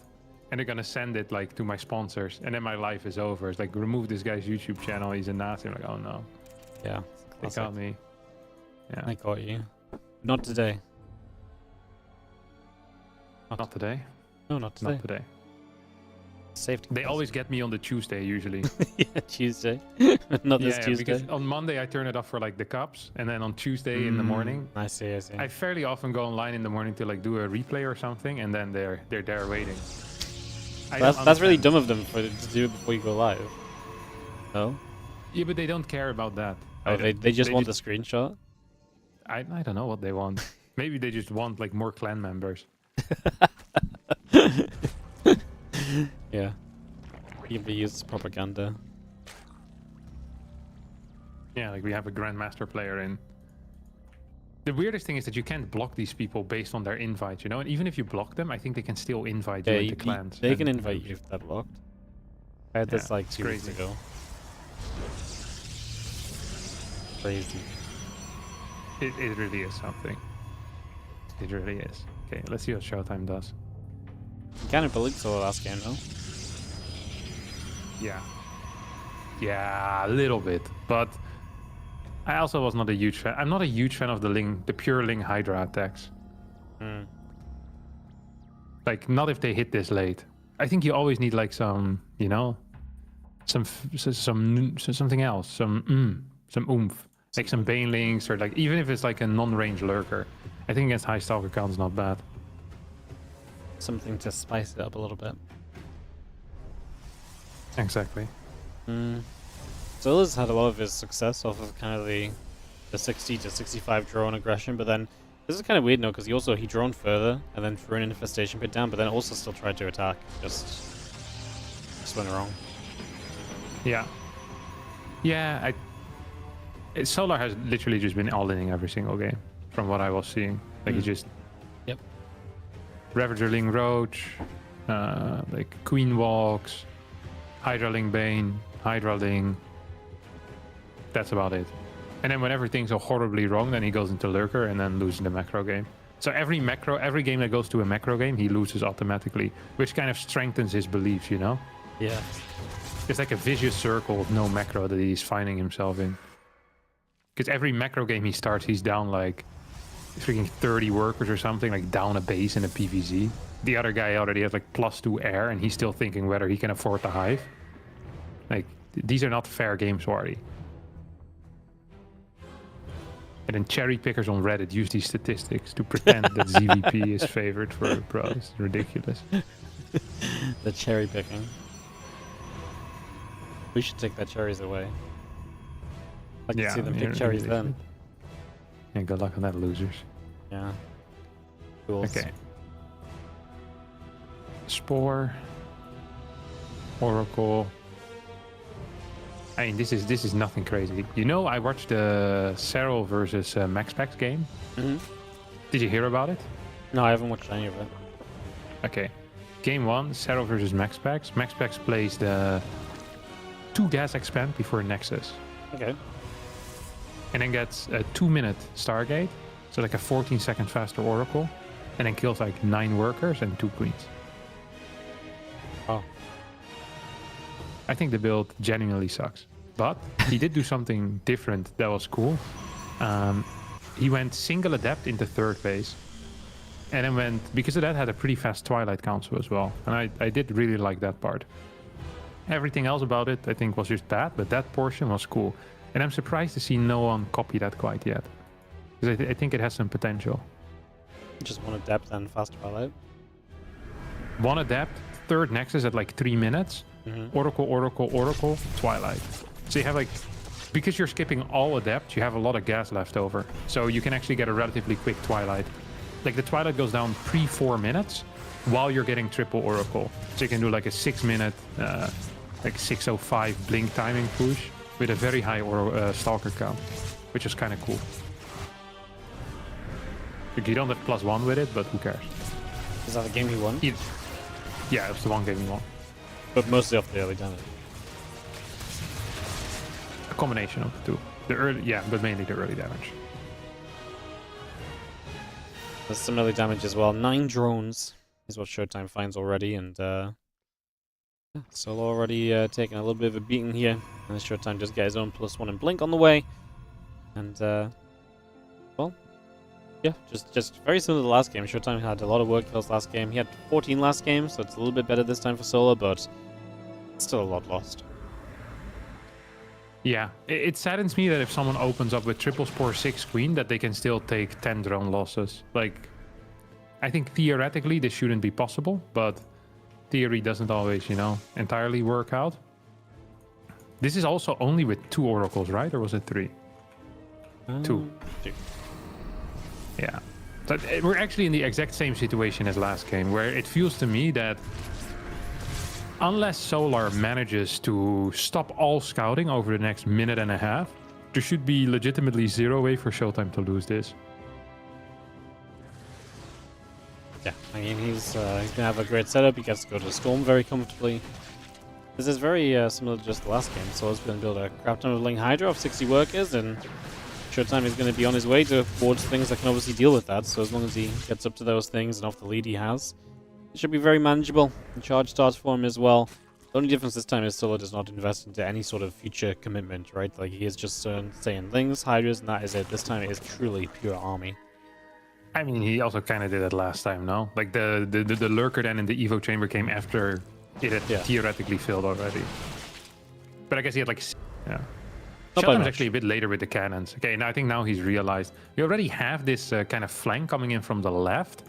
and they're gonna send it like to my sponsors, and then my life is over. It's like, remove this guy's YouTube channel. He's a Nazi. I'm like, oh no. Yeah. They got me. Yeah. I got you. Not today. Not today. No, not today. Not today. Safety. They always get me on the Tuesday usually. Yeah, Tuesday. Not this Tuesday. Because on Monday I turn it off for like the cups, and then on Tuesday in the morning. I see. I fairly often go online in the morning to like do a replay or something, and then they're there waiting. That's really dumb of them to do it before you go live. No? Yeah, but they don't care about that. Oh, they just want the screenshot? I don't know what they want. Maybe they just want like more clan members. Yeah. Can be used as propaganda. Yeah, like we have a Grandmaster player in. The weirdest thing is that you can't block these people based on their invite, you know? And even if you block them, I think they can still invite you into clans. They can invite you if they're blocked. I had this like 2 weeks ago. Crazy. It really is something. It really is. Okay, let's see what Showtime does. You kind of believed so last game, though. Yeah. Yeah, a little bit. But I also was not a huge fan. I'm not a huge fan of the pure Ling Hydra attacks. Like, not if they hit this late. I think you always need like some, you know, something else, some oomph. Like some Banelings, or like even if it's like a non-range lurker. I think against high stalker count is not bad. Something to spice it up a little bit. Exactly. Zola's had a lot of his success off of kind of the 60 to 65 drone aggression, but then this is kind of weird now because he droned further and then threw an infestation pit down, but then also still tried to attack. Just went wrong. Yeah. Yeah, Solar has literally just been all-inning every single game, from what I was seeing. Like, he just... Yep. Ravagerling Roach, like Queen Walks, Hydraling Bane, Hydraling. That's about it. And then whenever things go horribly wrong, then he goes into Lurker and then loses the macro game. So every game that goes to a macro game, he loses automatically, which kind of strengthens his beliefs, you know? Yeah. It's like a vicious circle of no macro that he's finding himself in. Because every macro game he starts, he's down like freaking 30 workers or something, like down a base in a PvZ. The other guy already has like +2 air, and he's still thinking whether he can afford the hive. Like, these are not fair games, Wardy. And then cherry pickers on Reddit use these statistics to pretend that ZVP is favored for pro. It's ridiculous. The cherry picking. We should take that cherries away. I can see them pick cherries then. Yeah, good luck on that, losers. Yeah. Cool. Okay. Spore. Oracle. I mean, this is nothing crazy. You know, I watched the Serral versus MaxPax game. Mm-hmm. Did you hear about it? No, I haven't watched any of it. Okay. Game 1, Serral versus MaxPax. MaxPax plays the 2 gas expand before Nexus. Okay. And then gets a 2-minute Stargate, so like a 14-second faster Oracle, and then kills like 9 workers and 2 queens. Oh. I think the build genuinely sucks. But he did do something different that was cool. He went single Adept into 3rd base, and then because of that, had a pretty fast Twilight Council as well. And I did really like that part. Everything else about it, I think, was just bad, but that portion was cool. And I'm surprised to see no one copy that quite yet. Because I think it has some potential. Just one Adept and fast Twilight. 1 Adept, 3rd Nexus at like 3 minutes. Mm-hmm. Oracle, Oracle, Oracle, Twilight. So you have like... Because you're skipping all Adept, you have a lot of gas left over. So you can actually get a relatively quick Twilight. Like the Twilight goes down pre-4 minutes while you're getting triple Oracle. So you can do like a 6-minute, like 6:05 blink timing push with a very high Stalker count, which is kind of cool. Like, you don't have +1 with it, but who cares? Is that the game he won? Yeah, it was the one game he won. But mostly off the early damage. A combination of the two. The early, yeah, but mainly the early damage. There's some early damage as well. 9 drones is what Showtime finds already, and Solo already taking a little bit of a beating here. And Showtime just get his own +1 and blink on the way. And well, yeah, just very similar to the last game. Showtime had a lot of work kills last game. He had 14 last game, so it's a little bit better this time for Solo, but still a lot lost. Yeah, it saddens me that if someone opens up with triple Spore 6 Queen, that they can still take 10 drone losses. Like, I think theoretically this shouldn't be possible, but theory doesn't always, you know, entirely work out. This is also only with 2 oracles, right? Or was it 3? 2. Yeah. So we're actually in the exact same situation as last game, where it feels to me that unless Solar manages to stop all scouting over the next minute and a half, there should be legitimately 0 way for Showtime to lose this. Yeah, I mean, he's going to have a great setup. He gets to go to Storm very comfortably. This is very similar to just the last game. So he's going to build a crap ton of Ling Hydra of 60 workers, and Showtime is going to be on his way towards things that can obviously deal with that. So as long as he gets up to those things and off the lead he has, it should be very manageable. The charge starts for him as well. The only difference this time is Solo does not invest into any sort of future commitment, right? Like, he is just saying Lings, Hydras, and that is it. This time it is truly pure army. I mean, he also kind of did it last time, no? Like, the Lurker then in the Evo chamber came after it had theoretically filled already. But I guess he had like... Yeah. Showtime's actually a bit later with the cannons. Okay, now I think now he's realized. We already have this kind of flank coming in from the left.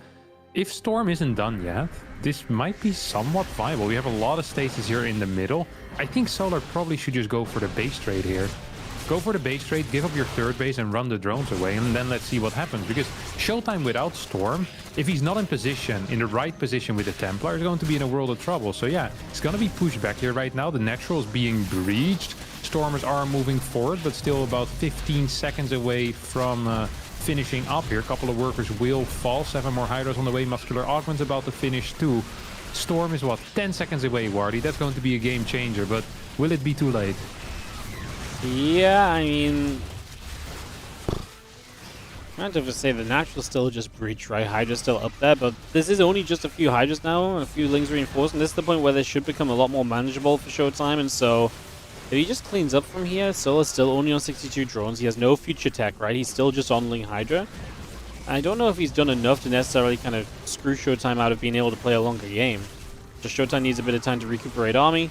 if Storm isn't done yet, this might be somewhat viable. We have a lot of stasis here in the middle. I think Solar probably should just go for the base trade here. Go for the base trade, give up your third base and run the drones away, and then let's see what happens. Because Showtime without Storm, if he's not in position, in the right position with the Templar, is going to be in a world of trouble. So yeah, it's going to be pushed back here right now. The natural is being breached. Stormers are moving forward, but still about 15 seconds away from finishing up here. A couple of workers will fall. 7 more Hydras on the way. Muscular Augment's about to finish too. Storm is what, 10 seconds away, Wardy. That's going to be a game changer, but will it be too late? Yeah, I mean, I'd have to say the natural still just breach, right? Hydra's still up there, but this is only just a few Hydras now, and a few Lings reinforced, and this is the point where this should become a lot more manageable for Showtime, and so if he just cleans up from here, Sola's still only on 62 drones, he has no future tech, right? He's still just on Ling Hydra. I don't know if he's done enough to necessarily kind of screw Showtime out of being able to play a longer game. Just Showtime needs a bit of time to recuperate army.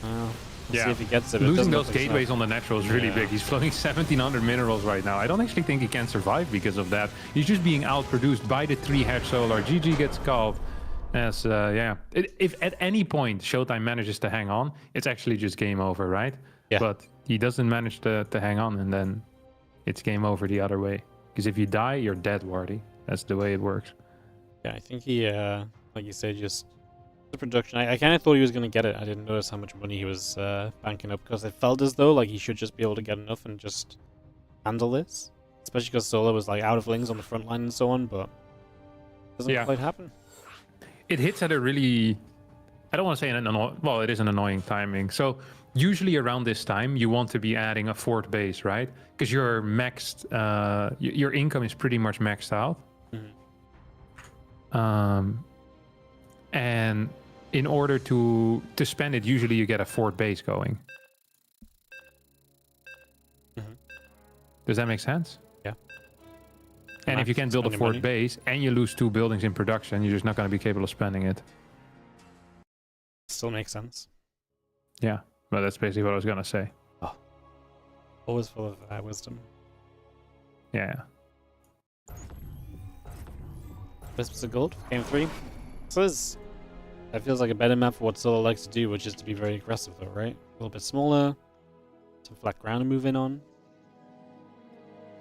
We'll see if he gets it. Losing those gateways on the natural is really big. He's flowing 1700 minerals right now. I don't actually think he can survive because of that. He's just being outproduced by the 3-hatch Solar. GG gets called. As, if at any point Showtime manages to hang on, it's actually just game over, right? Yeah. But he doesn't manage to hang on, and then it's game over the other way. Because if you die, you're dead, Wardy. That's the way it works. Yeah, I think he, like you said, just the production. I kind of thought he was going to get it. I didn't notice how much money he was banking up because it felt as though like he should just be able to get enough and just handle this. Especially because Solar was like out of Lings on the front line and so on, but it doesn't quite happen. It hits at a really, I don't want to say well, it is an annoying timing. So usually around this time, you want to be adding a 4th base, right? Because you're maxed, your income is pretty much maxed out. And in order to spend it, usually you get a 4th base going. Does that make sense? Yeah. And if you can't build a 4th base and you lose 2 buildings in production, you're just not going to be capable of spending it. Still makes sense. Yeah, well, that's basically what I was going to say. Oh. Always full of wisdom. Yeah. Wisps of Gold, game 3. So this, that feels like a better map for what Solar likes to do, which is to be very aggressive though, right? A little bit smaller, some flat ground to move in on.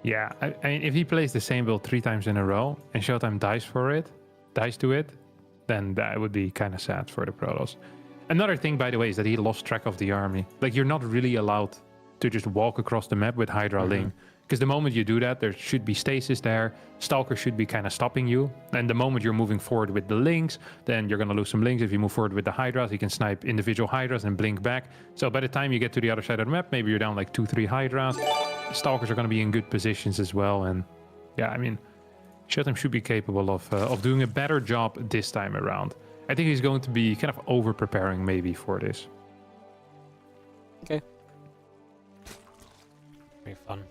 Yeah, I mean, if he plays the same build 3 times in a row and Showtime dies to it, then that would be kind of sad for the Protoss. Another thing, by the way, is that he lost track of the army. Like, you're not really allowed to just walk across the map with Hydra Ling. Because the moment you do that, there should be stasis there. Stalker should be kind of stopping you. And the moment you're moving forward with the Lings, then you're going to lose some Lings. If you move forward with the Hydras, you can snipe individual Hydras and blink back. So by the time you get to the other side of the map, maybe you're down like 2-3 Hydras. Stalkers are going to be in good positions as well. And yeah, I mean, Showtime should be capable of doing a better job this time around. I think he's going to be kind of over-preparing maybe for this. Okay. Very fun.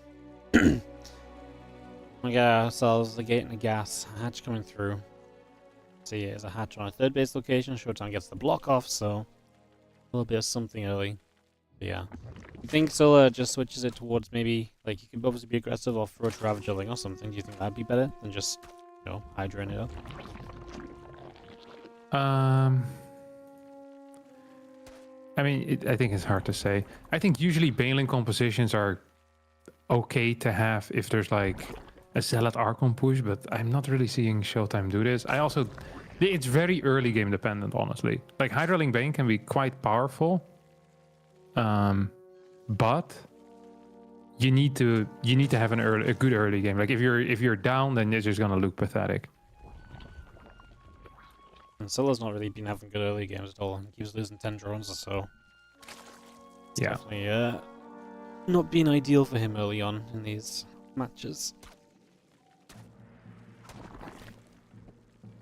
We got ourselves the gate and the gas hatch coming through. See, there's a hatch on a 3rd base location. Showtime gets the block off, so a little bit of something early. But yeah. You think Solar just switches it towards maybe, like, you can obviously be aggressive or throw a Ravager Ling or something? Do you think that'd be better than just, you know, Hydra it up? I mean, I think it's hard to say. I think usually Baneling compositions are okay to have if there's like a Zealot Archon push, but I'm not really seeing Showtime do this. It's very early game dependent, honestly. Like Hydra Ling Bane can be quite powerful, but you need to have a good early game. Like if you're down, then it's just gonna look pathetic. And Solar's not really been having good early games at all. He keeps losing 10 drones or so. It's definitely not been ideal for him early on in these matches.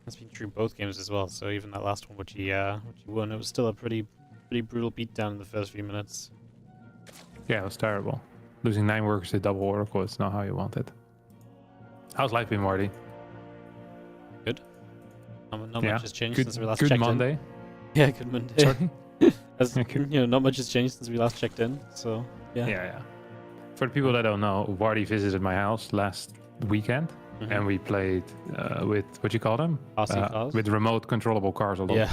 That's been true both games as well. So even that last one, which he won, it was still a pretty brutal beatdown in the first few minutes. Yeah, it was terrible. Losing 9 workers to double Oracle, it's not how you want it. How's life been, Marty? Good. Not much has changed since we last checked in. Good Monday. Yeah, good Monday. Sorry? You know, not much has changed since we last checked in, so yeah. Yeah. For the people that don't know, Wardy visited my house last weekend, and we played with what you call them? RC cars? With remote controllable cars a lot. Yeah,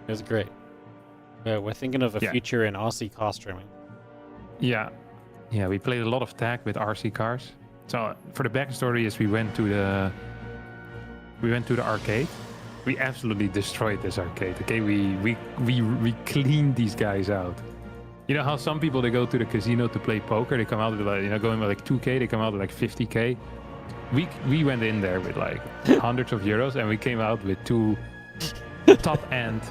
it was great. We're thinking of a future in RC car streaming. Yeah, we played a lot of tag with RC cars. So for the backstory is we went to the arcade. We absolutely destroyed this arcade. Okay, we cleaned these guys out. You know how some people, they go to the casino to play poker, they come out with like, going with like 2K, they come out with like 50K. We went in there with like hundreds of euros, and we came out with 2 top-end,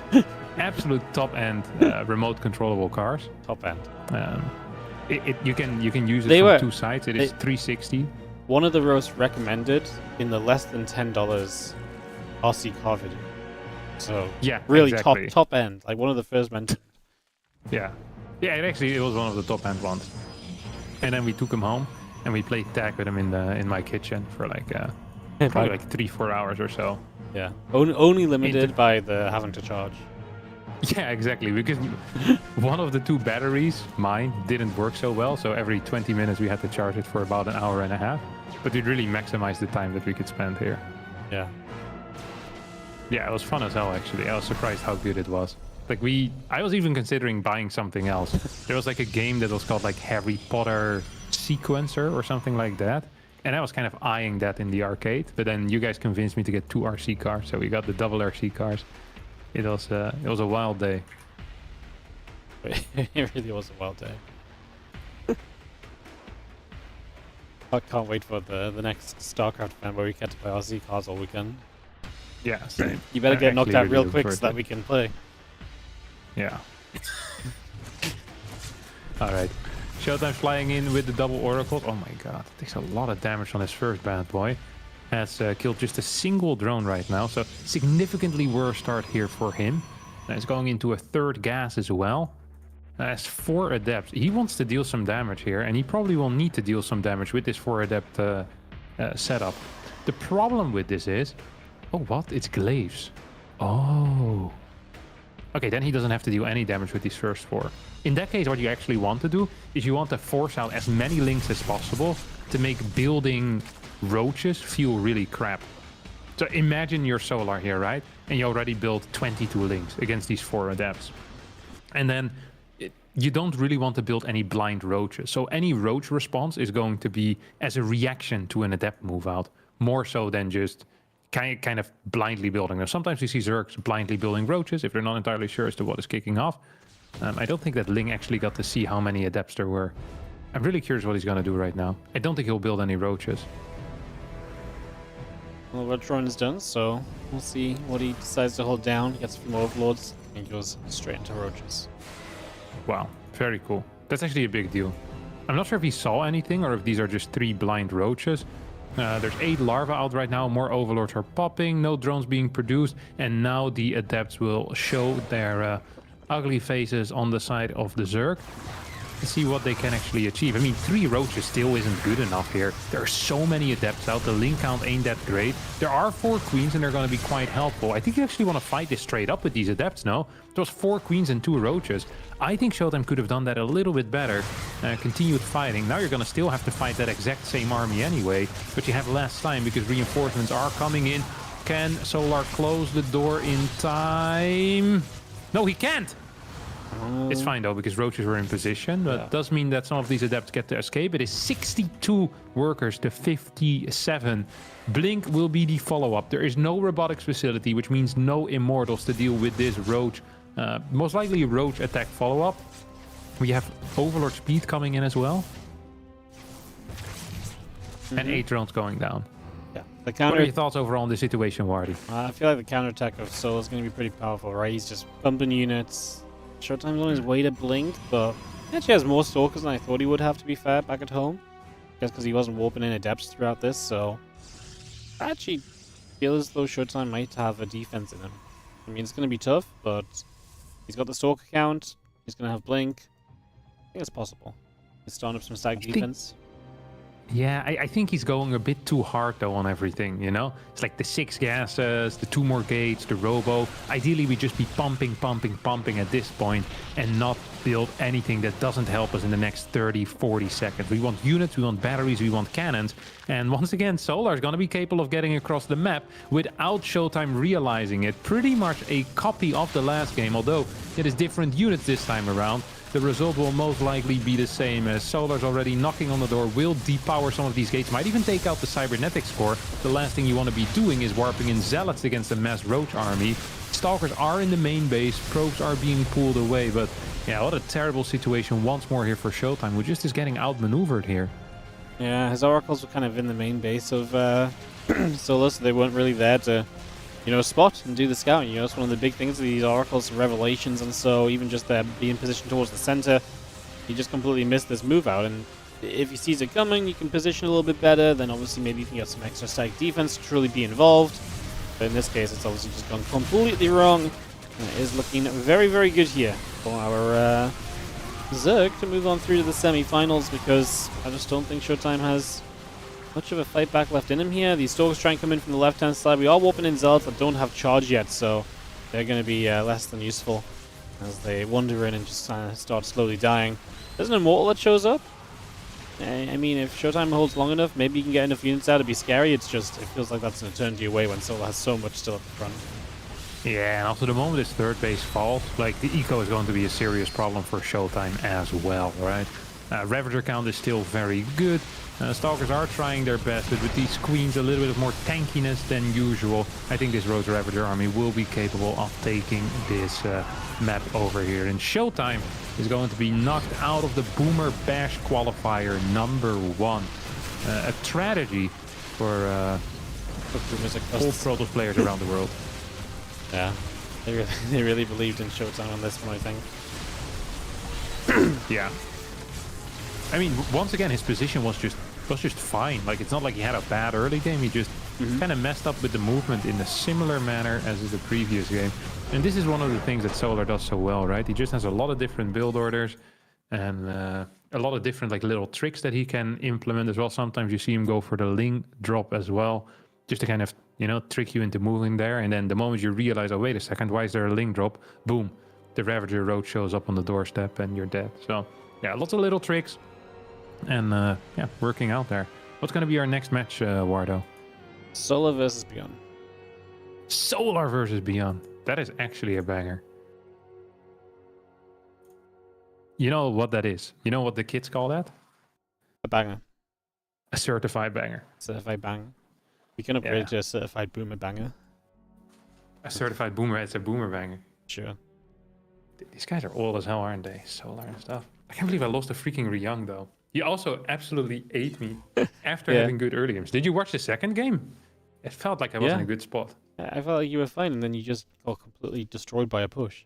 absolute top-end remote controllable cars. Top-end. You can use it from 2 sides. It is 360. One of the most recommended in the less than $10 RC car video. So yeah, really exactly. top end, like one of the first mentioned. Yeah, it was one of the top end ones. And then we took him home and we played tag with him in my kitchen for like probably like 3-4 hours or so. Yeah, only limited by the having to charge. Yeah, exactly, because one of the 2 batteries, mine, didn't work so well, so every 20 minutes we had to charge it for about an hour and a half. But it really maximized the time that we could spend here. Yeah. Yeah, it was fun as hell, actually. I was surprised how good it was. Like, I was even considering buying something else. There was like a game that was called like Harry Potter Sequencer or something like that. And I was kind of eyeing that in the arcade. But then you guys convinced me to get 2 RC cars, so we got the double RC cars. It was a wild day. It really was a wild day. I can't wait for the next Starcraft event where we get to play RC cars all weekend. Yeah, same. You better get knocked out really real quick so that we can play. Yeah. Alright. Showtime flying in with the double oracles. Oh my god. Takes a lot of damage on his first bad boy. Has killed just a single drone right now. So significantly worse start here for him. He's going into a 3rd gas as well. Has 4 adepts. He wants to deal some damage here. And he probably will need to deal some damage with this 4 adept setup. The problem with this is... Oh, what? It's glaives. Oh. Okay, then he doesn't have to deal any damage with these first 4. In that case, what you actually want to do is you want to force out as many links as possible to make building roaches feel really crap. So imagine you're Solar here, right? And you already built 22 links against these 4 adepts. And then you don't really want to build any blind roaches. So any roach response is going to be as a reaction to an adept move out, more so than just kind of blindly building them. Sometimes you see Zergs blindly building roaches if they're not entirely sure as to what is kicking off. I don't think that Ling actually got to see how many adepts there were. I'm really curious what he's going to do right now. I don't think he'll build any roaches. Well, Red Drone is done, so we'll see what he decides to hold down. He gets a few more overlords and goes straight into roaches. Wow, very cool. That's actually a big deal. I'm not sure if he saw anything or if these are just 3 blind roaches. There's 8 larvae out right now, more overlords are popping, no drones being produced, and now the adepts will show their ugly faces on the side of the Zerg to see what they can actually achieve. I mean, 3 roaches still isn't good enough here. There are so many adepts out, the link count ain't that great. There are 4 queens and they're going to be quite helpful. I think you actually want to fight this straight up with these adepts, no? There was 4 queens and 2 roaches. I think Showtime could have done that a little bit better. Continued fighting. Now you're going to still have to fight that exact same army anyway, but you have less time because reinforcements are coming in. Can Solar close the door in time? No, he can't! It's fine though, because roaches were in position, but it does mean that some of these adepts get to escape. It is 62 workers to 57. Blink will be the follow-up. There is no robotics facility, which means no immortals to deal with this roach. Most likely a roach attack follow-up. We have Overlord speed coming in as well. And 8 drones going down. Yeah. What are your thoughts overall on the situation, Wardy? I feel like the counterattack of Soul is going to be pretty powerful, right? He's just bumping units. Showtime's on his way to blink, but he actually has more stalkers than I thought he would have, to be fair, back at home. Just because he wasn't warping in adepts throughout this, so I actually feel as though Showtime might have a defense in him. I mean, it's going to be tough, but he's got the stalker count, he's going to have blink. I think it's possible. He's starting up some stack defense. Yeah, I think he's going a bit too hard though on everything, you know? It's like the 6 gases, the 2 more gates, the robo. Ideally, we just be pumping at this point and not build anything that doesn't help us in the next 30, 40 seconds. We want units, we want batteries, we want cannons. And once again, Solar is going to be capable of getting across the map without Showtime realizing it. Pretty much a copy of the last game, although it is different units this time around. The result will most likely be the same, as Solar's already knocking on the door, will depower some of these gates, might even take out the cybernetics core. The last thing you want to be doing is warping in zealots against a mass roach army. Stalkers are in the main base, probes are being pulled away, but yeah, what a terrible situation once more here for Showtime, who just is getting outmaneuvered here. Yeah, his oracles were kind of in the main base of Solar, so they weren't really there to, you know, spot and do the scouting. You know, it's one of the big things of these oracles, revelations, and so even just being positioned towards the center, he just completely missed this move out. And if he sees it coming, you can position a little bit better. Then obviously maybe you can get some extra static defense to truly be involved. But in this case, it's obviously just gone completely wrong. And it is looking very, very good here for our Zerg to move on through to the semi-finals, because I just don't think Showtime has much of a fight back left in him here. These Stalkers try and come in from the left-hand side. We are warping in Zealots that don't have charge yet, so they're going to be less than useful as they wander in and just start slowly dying. There's an Immortal that shows up. I mean, if Showtime holds long enough, maybe you can get enough units out to be scary. It's just, it feels like that's an eternity away when Solar has so much still at the front. Yeah, and also the moment this third base falls, like, the eco is going to be a serious problem for Showtime as well, right? Ravager count is still very good. Stalkers are trying their best, but with these queens a little bit of more tankiness than usual, I think this Road Ravager army will be capable of taking this map over here. And Showtime is going to be knocked out of the Boomer Bash qualifier #1. A tragedy for all Protoss players around the world. Yeah, they really believed in Showtime on this one, I think. Yeah. I mean, once again, his position was just fine. Like, it's not like he had a bad early game. He just kind of messed up with the movement in a similar manner as in the previous game. And this is one of the things that Solar does so well, right? He just has a lot of different build orders and a lot of different like little tricks that he can implement as well. Sometimes you see him go for the link drop as well, just to kind of, you know, trick you into moving there. And then the moment you realize, oh, wait a second, why is there a link drop? Boom, the Ravager Road shows up on the doorstep and you're dead. So yeah, lots of little tricks. And yeah, working out there. What's going to be our next match, Wardo? Solar versus Byun. Solar versus Byun. That is actually a banger. You know what that is? You know what the kids call that? A banger. A certified banger. Certified banger. We can upgrade it to a certified boomer banger. A certified boomer, it's a boomer banger. Sure. These guys are old as hell, aren't they? Solar and stuff. I can't believe I lost a freaking Ryung, though. He also absolutely ate me after having good early games. Did you watch the second game? It felt like I was in a good spot. I felt like you were fine, and then you just got completely destroyed by a push.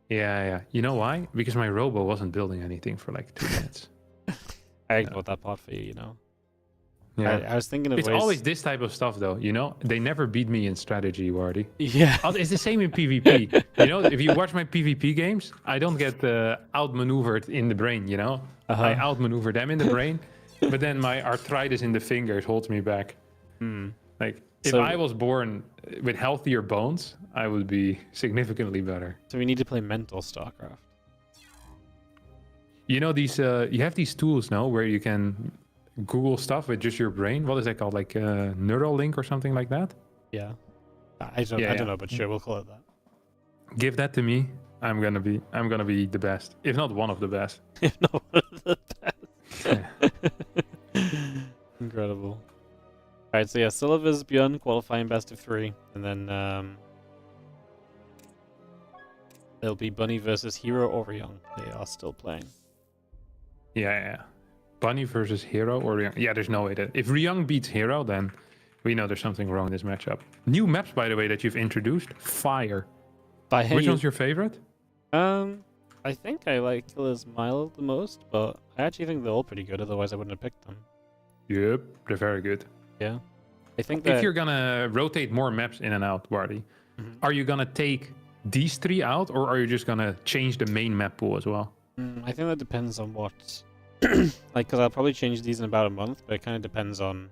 Yeah. You know why? Because my robo wasn't building anything for like 2 minutes. I ignored that part for you, you know? Yeah. I was thinking of it's ways... always this type of stuff, though, you know? They never beat me in strategy, Wardy. Yeah. It's the same in PvP. You know, if you watch my PvP games, I don't get outmaneuvered in the brain, you know? I outmaneuver them in the brain, but then my arthritis in the fingers holds me back. Like, if I was born with healthier bones, I would be significantly better. So we need to play mental StarCraft. You know, these you have these tools now where you can Google stuff with just your brain. What is that called? Like Neuralink or something like that? Yeah. I don't know, but sure, we'll call it that. Give that to me. I'm gonna be the best, if not one of the best. If not one of the best. Incredible. Alright, so yeah, Solar vs Byun qualifying best of 3, and then it'll be Bunny versus Hero or Ryung. They are still playing. Yeah. Bunny versus Hero or Ryung. Yeah, there's no way that if Ryung beats Hero, then we know there's something wrong in this matchup. New maps, by the way, that you've introduced. Fire. Which one's your favorite? I think I like Killer's Mile the most, but I actually think they're all pretty good, otherwise I wouldn't have picked them. Yep, they're very good. Yeah. I think that... If you're gonna rotate more maps in and out, Wardy, are you gonna take these 3 out, or are you just gonna change the main map pool as well? I think that depends on what like, because I'll probably change these in about a month, but it kind of depends on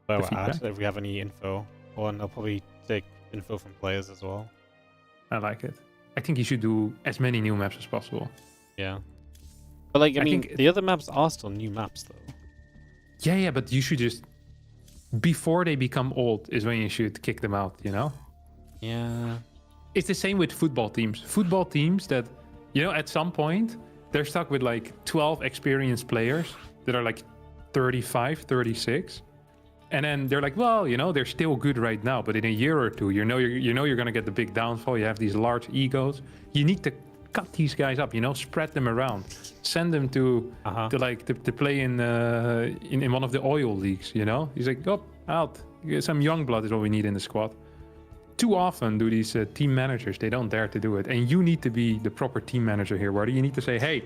where The we're at, feedback. if we have any info. Or and I'll probably take info from players as well. I like it. I think you should do as many new maps as possible. Yeah. But, like, I mean, think the other maps are still new maps, though. Yeah, but you should just before they become old is when you should kick them out. You know. Yeah. It's the same with football teams. Football teams that, at some point they're stuck with like 12 experienced players that are like 35, 36. And then they're like, well, they're still good right now, but in a year or two, you're going to get the big downfall. You have these large egos. You need to cut these guys up, spread them around, send them to play in one of the oil leagues, He's like, oh, out. Some young blood is what we need in the squad. Too often do these team managers, they don't dare to do it. And you need to be the proper team manager here, Wardy. You need to say, hey,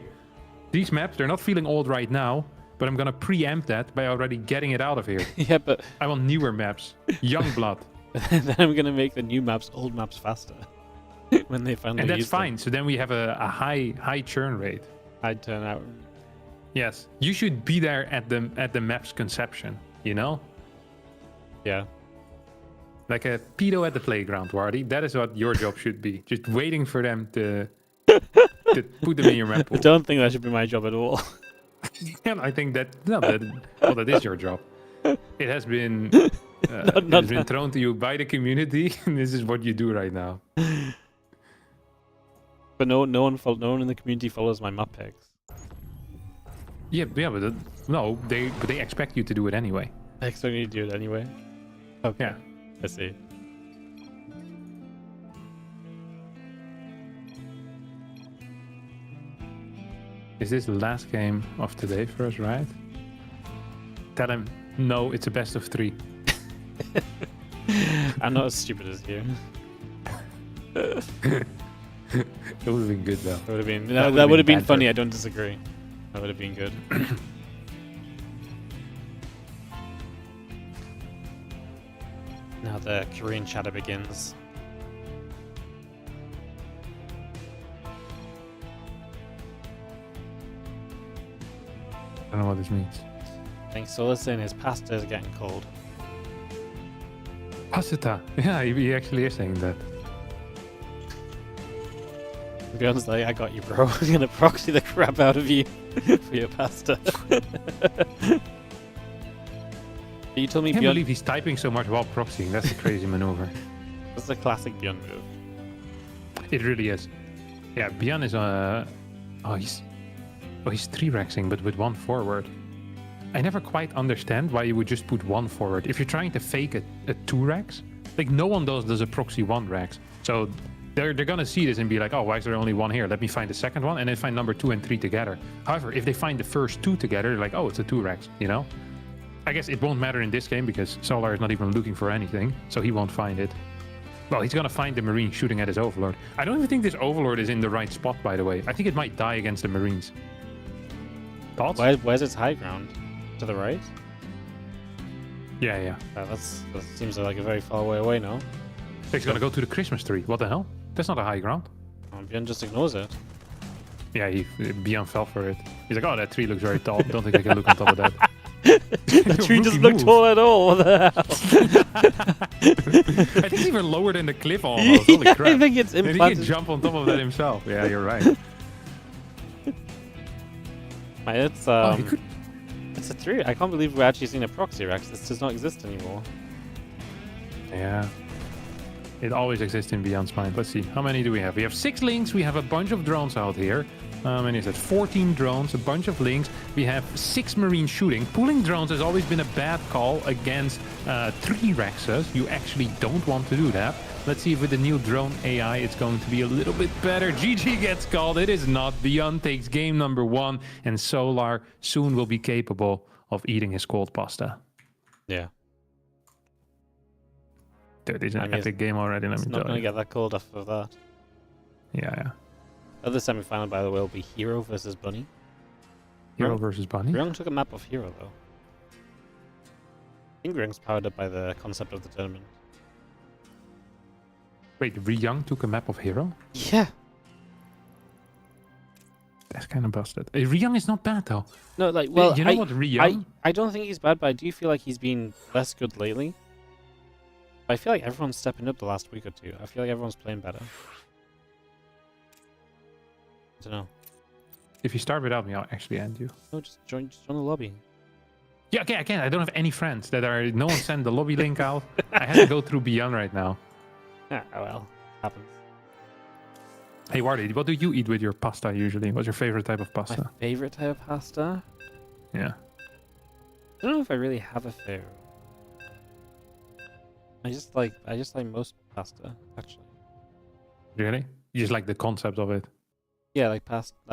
these maps, they're not feeling old right now, but I'm going to preempt that by already getting it out of here. Yeah, but... I want newer maps. Young blood. then I'm going to make the new maps, old maps faster. when they finally And that's use them. fine. So then we have a high churn rate. High turnout. Yes. You should be there at the map's conception, Yeah. Like a pedo at the playground, Wardy. That is what your job should be. Just waiting for them to put them in your map I pool. don't think that should be my job at all. And I think that is your job. It has been it has been thrown to you by the community, and this is what you do right now. But no one in the community follows my map picks. Yeah, but they expect you to do it anyway. I expect you to do it anyway. Okay. Yeah. I see. Is this the last game of today for us, right? Tell him, no, it's a best of 3. I'm not as stupid as you. It would have been good, though. That would have been That would have been banter. funny. I don't disagree. That would have been good. Now the Korean chatter begins. I don't know what this means. Thanks for listening. His pasta is getting cold. Pasta. Yeah, he actually is saying that. Beyond's like, I got you, bro. I'm gonna proxy the crap out of you for your pasta. You told me I can't Beyond. believe he's typing so much while proxying. That's a crazy maneuver. That's a classic Beyond move. It really is. Yeah, Byun is he's 3-rexing, but with 1 forward. I never quite understand why you would just put 1 forward. If you're trying to fake a 2-rex, like no one does a proxy 1-rex. So they're gonna see this and be like, oh, why is there only 1 here? Let me find the second one and then find number 2 and 3 together. However, if they find the first 2 together, they're like, oh, it's a 2-rex, I guess it won't matter in this game because Solar is not even looking for anything, so he won't find it. Well, he's gonna find the Marine shooting at his Overlord. I don't even think this Overlord is in the right spot, by the way. I think it might die against the Marines. Thoughts? Where's its high ground? To the right? Yeah. That seems like a very far way away now. He's gonna go to the Christmas tree. What the hell? That's not a high ground. Beyond just ignores it. Yeah, Byun fell for it. He's like, oh, that tree looks very tall. Don't think I can look on top of that. The tree doesn't look tall at all. What the hell? I think it's even lower than the cliff almost. Holy Yeah, crap. I think it's And he implanted. can jump on top of that himself. Yeah, you're right. It's He could... it's a 3. I can't believe we're actually seeing a proxy Rex. This does not exist anymore. Yeah. It always exists in Byun's mind. Let's see. How many do we have? We have 6 links. We have a bunch of drones out here. How many is it? 14 drones, a bunch of links. We have 6 Marine shooting. Pulling drones has always been a bad call against 3 Rexes. You actually don't want to do that. Let's see if with the new drone AI it's going to be a little bit better. GG gets called. It is not. Byun takes game number 1. And Solar soon will be capable of eating his cold pasta. Yeah. Dude, it's an epic game already, let me It's not tell going to you. get that cold after that. Yeah. Other semi-final, by the way, will be Hero versus Bunny. Hero versus Bunny. Ryung took a map of Hero, though. I think Ryung's powered up by the concept of the tournament. Wait, Ryung took a map of Hero? Yeah. It's kind of busted. Ryung is not bad though. No, like, well, you know what, Ryung? I don't think he's bad, but I do feel like he's been less good lately. I feel like everyone's stepping up the last week or two. I feel like everyone's playing better. I don't know. If you start without me, I'll actually end you. No, just join the lobby. Yeah, okay, I can't. I don't have any friends that are. No one sent the lobby link out. I have to go through Byun right now. Ah, oh well, happens. Hey, Wardy, what do you eat with your pasta usually? What's your favorite type of pasta? My favorite type of pasta? Yeah. I don't know if I really have a favorite. I just like most pasta, actually. Really? You just like the concept of it? Yeah, like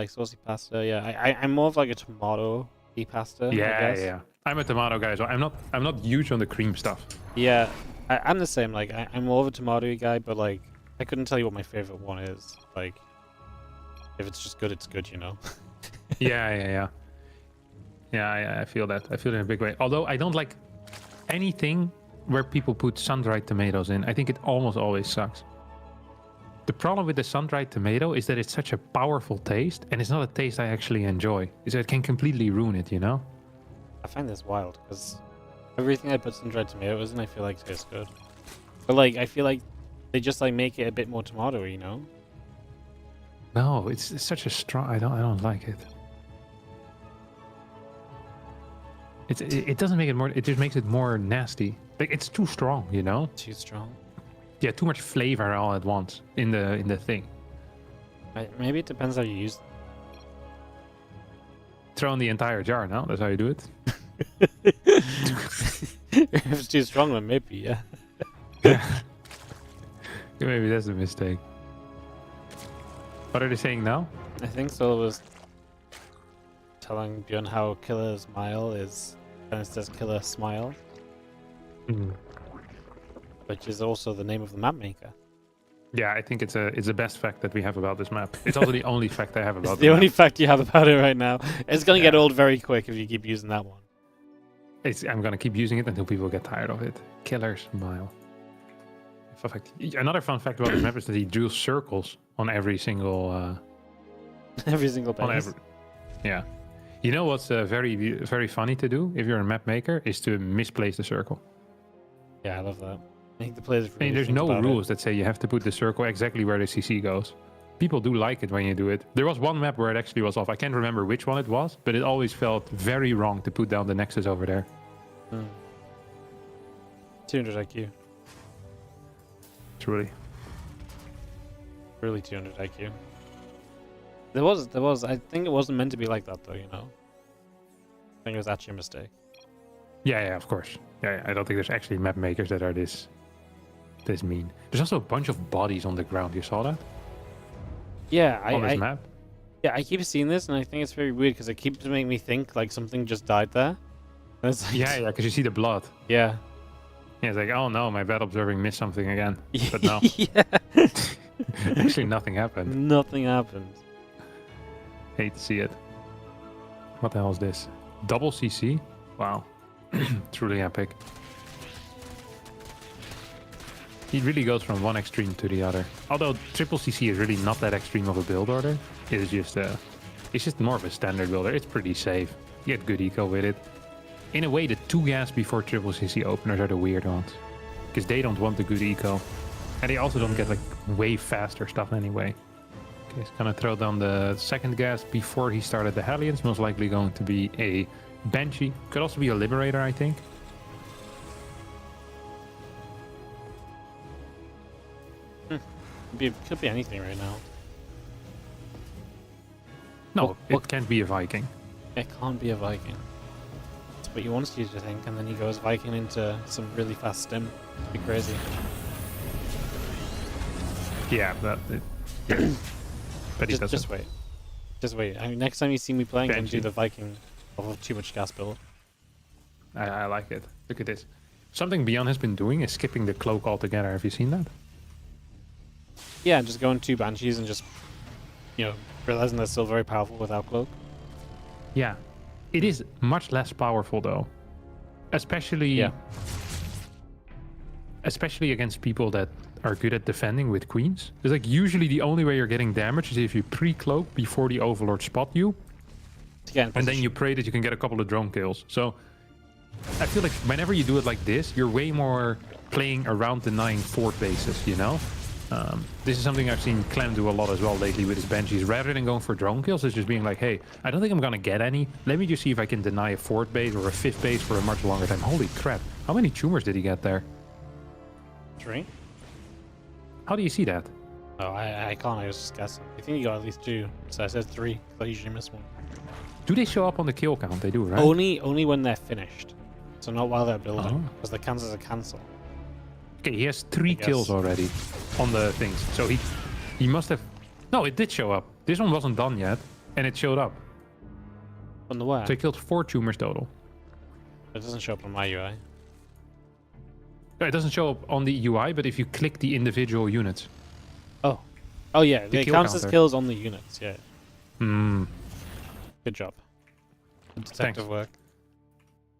saucy pasta. Yeah, I'm more of like a tomato-y pasta. Yeah, I guess. yeah. I'm a tomato guy, so I'm not huge on the cream stuff. Yeah, I'm the same. Like I'm more of a tomato-y guy, but like I couldn't tell you what my favorite one is. Like if it's just good, it's good, you know. Yeah. I feel that. I feel it in a big way. Although I don't like anything where people put sun-dried tomatoes in. I think it almost always sucks. The problem with the sun-dried tomato is that it's such a powerful taste, and it's not a taste I actually enjoy. So it can completely ruin it, you know? I find this wild because everything I put sun-dried tomatoes in, I feel like tastes good. But like, I feel like they just like make it a bit more tomato-y, you know? No, it's such a strong. I don't like it. It doesn't make it more. It just makes it more nasty. Like it's too strong, you know? Too strong. Yeah, too much flavor all at once in the thing. Maybe it depends how you use them. Throw in the entire jar, no? That's how you do it? If it's too strong, then maybe, yeah. Maybe that's a mistake. What are they saying now? I think Solo was telling Byun how Killer Smile is, and it says Killer Smile, which is also the name of the map maker. Yeah, I think it's the best fact that we have about this map. It's also the only fact I have about It's the only fact you have about it right now. It's gonna get old very quick if you keep using that one. I'm gonna keep using it until people get tired of it. Killer Smile. Fun fact. Another fun fact about this map is that he drew circles on every single. Every single base. Yeah. You know what's very funny to do if you're a map maker is to misplace the circle. Yeah, I love that. I think the players really There's think no about rules that say you have to put the circle exactly where the CC goes. People do like it when you do it. There was one map where it actually was off. I can't remember which one it was, but it always felt very wrong to put down the Nexus over there. 200 IQ. Truly. Really 200 IQ. There was. I think it wasn't meant to be like that, though. You know. I think it was actually a mistake. Yeah, of course. Yeah, I don't think there's actually map makers that are this mean. There's also a bunch of bodies on the ground. You saw that? Yeah, on this map. Yeah, I keep seeing this, and I think it's very weird because it keeps making me think like something just died there. And it's like, Yeah, because you see the blood. Yeah. Yeah, it's like, oh no, my bad observing missed something again. But no. Yeah. Actually, nothing happened. Nothing happened. Hate to see it. What the hell is this? Double CC? Wow. Truly epic. He really goes from one extreme to the other. Although triple CC is really not that extreme of a build order. It's just more of a standard builder. It's pretty safe. You get good eco with it. In a way, the 2 gas before triple CC openers are the weird ones. Because they don't want the good eco. And they also don't get like way faster stuff anyway. Okay, he's gonna throw down the 2nd gas before he started the Hellions. Most likely going to be a Banshee. Could also be a Liberator, I think. Could be anything right now. No, it can't be a Viking. It can't be a Viking. That's what you want you to think, and then he goes Viking into some really fast stim. It'd be crazy. Yeah, but but he doesn't. Just wait. Just wait. I mean, next time you see me playing, I'm do the Viking of too much gas build. I like it. Look at this. Something Byun has been doing is skipping the cloak altogether. Have you seen that? Yeah, just going 2 Banshees and just, realizing they're still very powerful without cloak. Yeah. It is much less powerful though. Especially especially against people that are good at defending with queens. It's like usually the only way you're getting damage is if you pre-cloak before the overlord spot you, and then you pray that you can get a couple of drone kills. So I feel like whenever you do it like this, you're way more playing around denying fort bases, you know? This is something I've seen Clem do a lot as well lately with his Banshees. Rather than going for drone kills, it's just being like, hey, I don't think I'm gonna get any. Let me just see if I can deny a fort base or a fifth base for a much longer time. Holy crap. How many tumors did he get there? 3. How do you see that? Oh, I can't. I was just guessing. I think you got at least 2. So I said 3. I usually miss 1. Do they show up on the kill count? They do, right? Only when they're finished. So not while they're building, because the cancels are cancel. Okay, he has 3 kills already on the things. So he must have... No, it did show up. This one wasn't done yet, and it showed up. On the where? So he killed 4 tumors total. It doesn't show up on my UI. No, it doesn't show up on the UI, but if you click the individual units. Oh. Oh yeah, it counts as kills on the units, yeah. Hmm. Good job. Good detective work.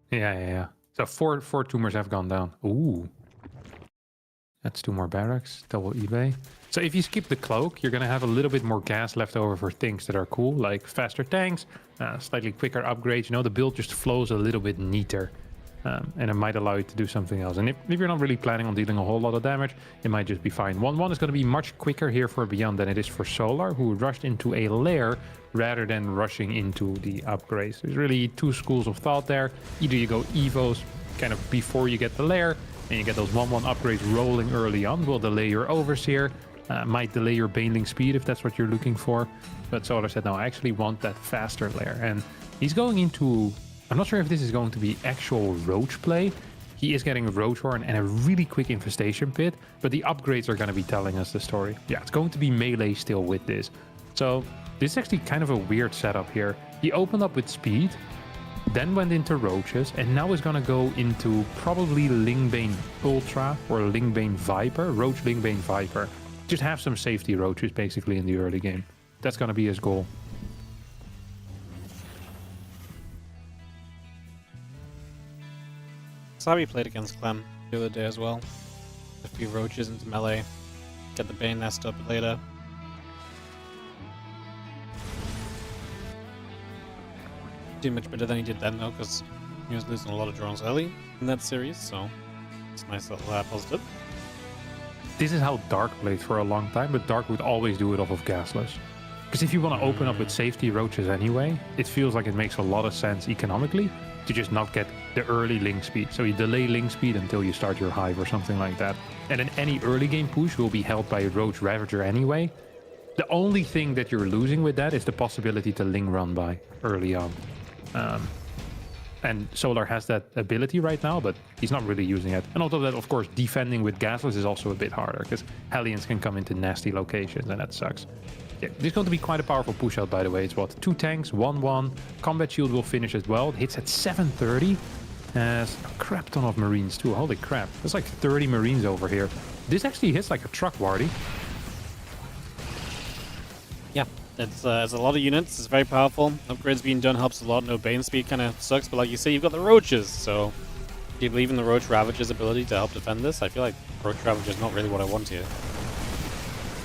Yeah. So 4 tumors have gone down. Ooh. That's 2 more barracks. Double eBay. So if you skip the cloak, you're going to have a little bit more gas left over for things that are cool, like faster tanks, slightly quicker upgrades. You know, the build just flows a little bit neater. And it might allow you to do something else. And if you're not really planning on dealing a whole lot of damage, it might just be fine. 1-1 is going to be much quicker here for Byun than it is for Solar, who rushed into a lair rather than rushing into the upgrades. There's really 2 schools of thought there. Either you go Evos kind of before you get the lair, and you get those 1-1 upgrades rolling early on, will delay your Overseer, might delay your Baneling speed if that's what you're looking for. But Solar said, no, I actually want that faster lair. And he's going into... I'm not sure if this is going to be actual Roach play. He is getting a Roach Horn and a really quick Infestation Pit, but the upgrades are going to be telling us the story. Yeah, it's going to be melee still with this. So this is actually kind of a weird setup here. He opened up with speed, then went into Roaches, and now is going to go into probably Lingbane Ultra or Lingbane Viper, Roach Lingbane Viper. Just have some safety Roaches basically in the early game. That's going to be his goal. That's how we played against Clem the other day as well. A few roaches into melee, get the Bane nest up later. Do much better than he did then though, because he was losing a lot of drones early in that series, so it's a nice little positive. This is how Dark played for a long time, but Dark would always do it off of gasless. Because if you want to open up with safety Roaches anyway, it feels like it makes a lot of sense economically to just not get the early link speed. So you delay link speed until you start your hive or something like that. And then any early game push will be held by a Roach Ravager anyway. The only thing that you're losing with that is the possibility to ling run by early on. And Solar has that ability right now, but he's not really using it. And on top of that, of course, defending with gasless is also a bit harder, because Hellions can come into nasty locations, and that sucks. Yeah, this is going to be quite a powerful push out, by the way. It's what, 2 tanks, 1-1. Combat shield will finish as well. It hits at 730. Has a crap ton of Marines too. Holy crap. There's like 30 Marines over here. This actually hits like a truck, Wardy. Yeah, it's a lot of units. It's very powerful. Upgrades being done helps a lot. No Bane speed kind of sucks, but like you say, you've got the Roaches. So do you believe in the Roach Ravager's ability to help defend this? I feel like Roach Ravager is not really what I want here.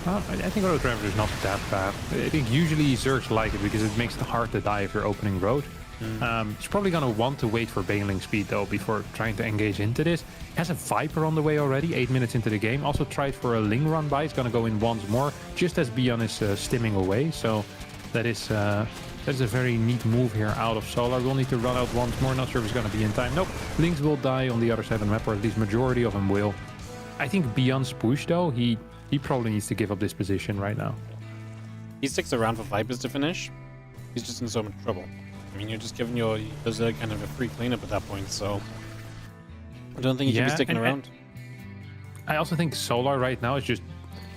I think Roach Ravager is not that bad. I think usually Zergs like it because it makes it hard to die if you're opening Roach. He's probably going to want to wait for Baneling speed though before trying to engage into this. He has a Viper on the way already, 8 minutes into the game. Also tried for a Ling run by. He's going to go in once more, just as Byun is stimming away. So that is a very neat move here out of Solar. We'll need to run out once more. Not sure if he's going to be in time. Nope. Lings will die on the other side of the map, or at least majority of them will. I think Byun's push though, he probably needs to give up this position right now. He sticks around for Vipers to finish. He's just in so much trouble. I mean, you're just giving your Berserk kind of a free cleanup at that point, so I don't think he should be sticking around. I also think Solar right now is just,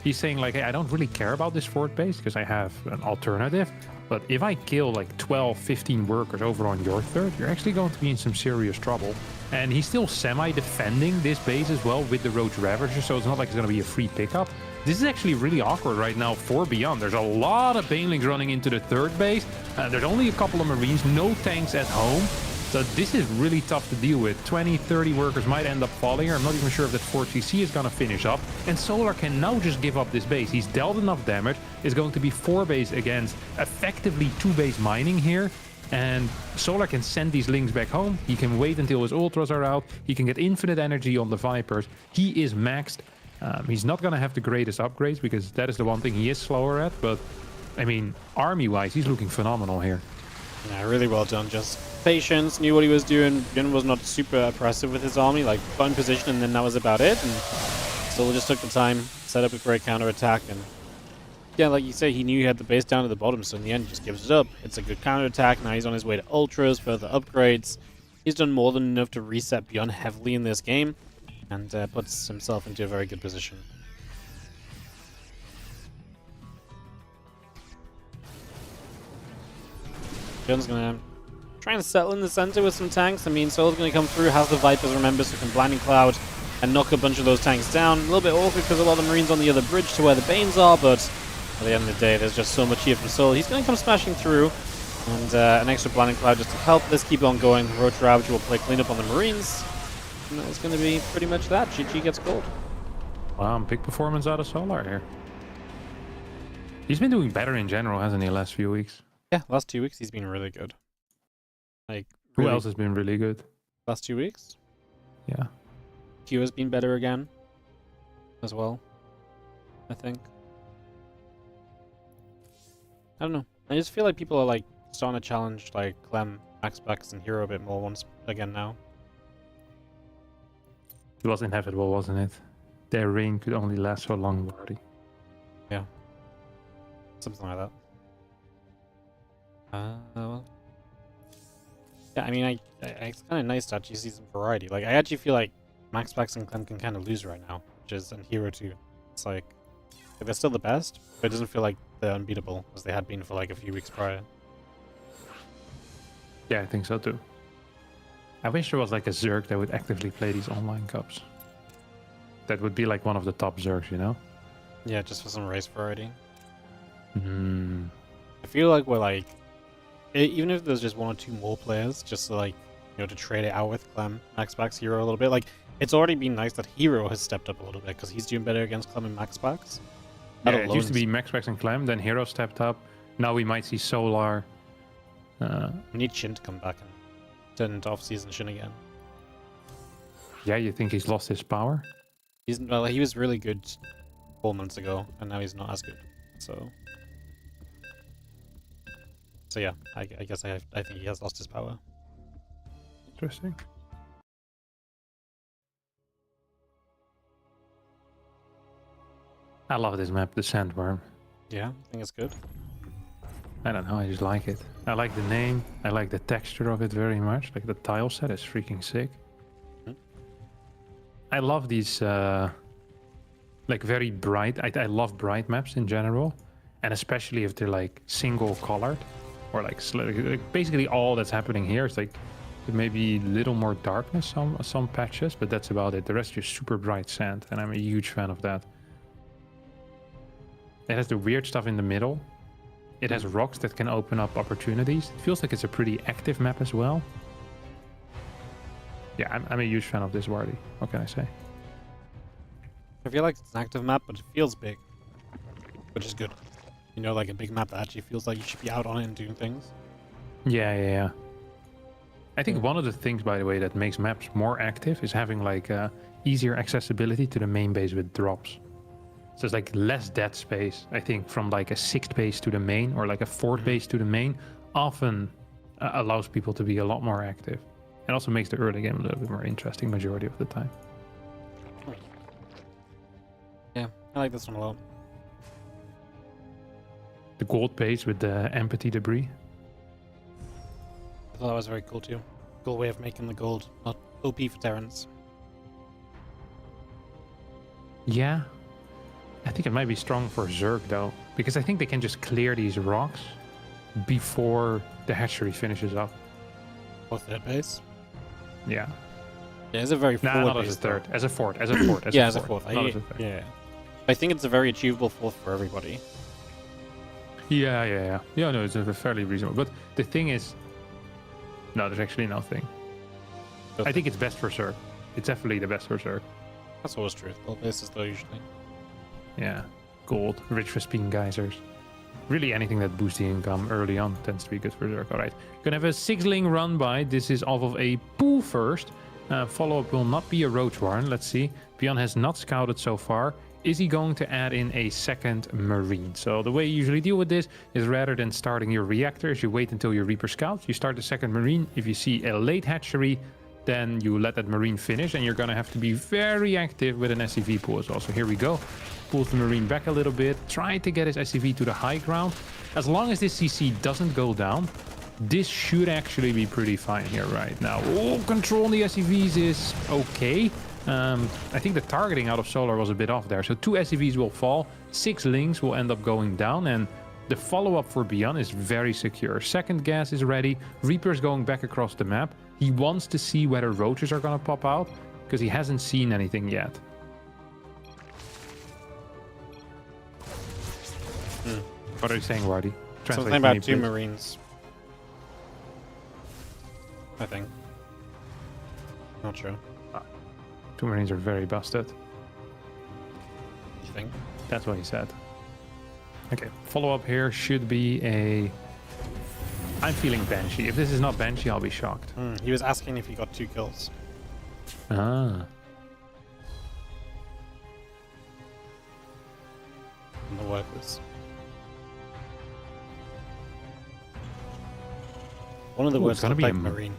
he's saying like, hey, I don't really care about this fort base because I have an alternative, but if I kill like 12, 15 workers over on your third, you're actually going to be in some serious trouble. And he's still semi-defending this base as well with the Roach Ravager, so it's not like it's going to be a free pickup. This is actually really awkward right now for Byun. There's a lot of Banelings running into the third base. There's only a couple of Marines, no tanks at home. So this is really tough to deal with. 20, 30 workers might end up falling here. I'm not even sure if that 4TC is going to finish up. And Solar can now just give up this base. He's dealt enough damage. It's going to be 4 base against effectively 2 base mining here. And Solar can send these links back home. He can wait until his ultras are out. He can get infinite energy on the Vipers. He is maxed. He's not going to have the greatest upgrades because that is the one thing he is slower at. But, I mean, army-wise, he's looking phenomenal here. Yeah, really well done. Just patience, knew what he was doing. Byun was not super oppressive with his army, like got in position and then that was about it. And Solar just took the time, set up a great counter-attack. And yeah, like you say, he knew he had the base down to the bottom, so in the end he just gives it up. It's a good counter-attack. Now he's on his way to ultras, further upgrades. He's done more than enough to reset Byun heavily in this game and puts himself into a very good position. Byun's gonna try and settle in the center with some tanks. I mean, Solar's gonna come through, has the Vipers, remember, so can Blinding Cloud and knock a bunch of those tanks down. A little bit awkward because a lot of Marines on the other bridge to where the Banes are, but at the end of the day, there's just so much here from Solar. He's gonna come smashing through, and an extra Blinding Cloud just to help this keep on going. Roach Ravager will play cleanup on the Marines, and that's gonna be pretty much that. GG gets gold. Wow, big performance out of Solar here. He's been doing better in general, hasn't he, last few weeks? Yeah, last 2 weeks he's been really good. Like, Who really, else has been really good? last 2 weeks? Yeah. Q has been better again, as well, I think. I don't know. I just feel like people are like starting to challenge like Clem, Max Bax, and Hero a bit more once again now. It was inevitable, wasn't it? Their reign could only last so long, already. Yeah. Something like that. Well. Yeah, I mean, it's kind of nice to actually see some variety. Like, I actually feel like Max Bax and Clem can kind of lose right now, and Hero too. It's like they're still the best, but it doesn't feel like they're unbeatable as they had been for like a few weeks prior. Yeah, I think so too. I wish there was like a Zerg that would actively play these online cups. That would be like one of the top Zergs, you know? Yeah, just for some race variety. Hmm. I feel like we're like, even if there's just 1 or 2 more players, just to like, you know, to trade it out with Clem, Max Bax, Hero a little bit. Like, it's already been nice that Hero has stepped up a little bit because he's doing better against Clem and Max Bax. Yeah, it used to be Max Bax and Clem, then Hero stepped up. Now we might see Solar. We need Shin to come back and turn into off-season Shin again. Yeah, you think he's lost his power? Well, he was really good 4 months ago, and now he's not as good. So yeah, I guess I think he has lost his power. Interesting. I love this map, the Sandworm. Yeah, I think it's good. I don't know, I just like it. I like the name, I like the texture of it very much. Like the tile set is freaking sick. I love these like very bright, I love bright maps in general. And especially if they're like single colored or like basically all that's happening here is like maybe a little more darkness on some patches, but that's about it. The rest is super bright sand and I'm a huge fan of that. It has the weird stuff in the middle. It has rocks that can open up opportunities. It feels like it's a pretty active map as well. Yeah, I'm a huge fan of this Wardy. What can I say? I feel like it's an active map, but it feels big, which is good. You know, like a big map that actually feels like you should be out on it and doing things. Yeah. I think one of the things, by the way, that makes maps more active is having like easier accessibility to the main base with drops. So it's like less dead space, I think, from like a 6th base to the main or like a 4th base to the main often allows people to be a lot more active. It also makes the early game a little bit more interesting majority of the time. Yeah, I like this one a lot. The gold base with the empathy debris. I thought that was very cool too. Cool way of making the gold, not OP for Terrans. Yeah. I think it might be strong for Zerg though, because I think they can just clear these rocks before the hatchery finishes up. Or 3rd base? Yeah. Yeah, it's a very forward not base, as a 3rd. though. As a 4th. Yeah, as a 4th. Not as a 3rd. Yeah. I think it's a very achievable 4th for everybody. Yeah, no, it's a fairly reasonable. But the thing is, No, there's actually nothing. I think it's best for Zerg. It's definitely the best for Zerg. That's always true. Gold bases though usually. Yeah, gold, rich Vespine geysers. Really anything that boosts the income early on tends to be good for Zerg. All right, gonna have a 6-ling run by. This is off of a pool first. Follow-up will not be a Roach Warren. Let's see. Byun has not scouted so far. Is he going to add in a second Marine? So the way you usually deal with this is rather than starting your reactors, you wait until your Reaper scouts. You start the second Marine. If you see a late hatchery, then you let that Marine finish, and you're going to have to be very active with an SCV pool as well. So here we go. Pulls the Marine back a little bit. Try to get his SCV to the high ground. As long as this CC doesn't go down, this should actually be pretty fine here right now. Oh, control on the SCVs is okay. I think the targeting out of Solar was a bit off there. So 2 SCVs will fall, 6 Lings will end up going down, and the follow-up for Byun is very secure. Second gas is ready. Reaper's going back across the map. He wants to see whether roaches are going to pop out, because he hasn't seen anything yet. What are you saying, Wardy? Something about 2 Marines. I think. Not sure. 2 Marines are very busted. You think? That's what he said. Okay, follow-up here should be a... I'm feeling Banshee. If this is not Banshee, I'll be shocked. He was asking if he got 2 kills. Ah. On the workers. One of the worst gonna be a Marine.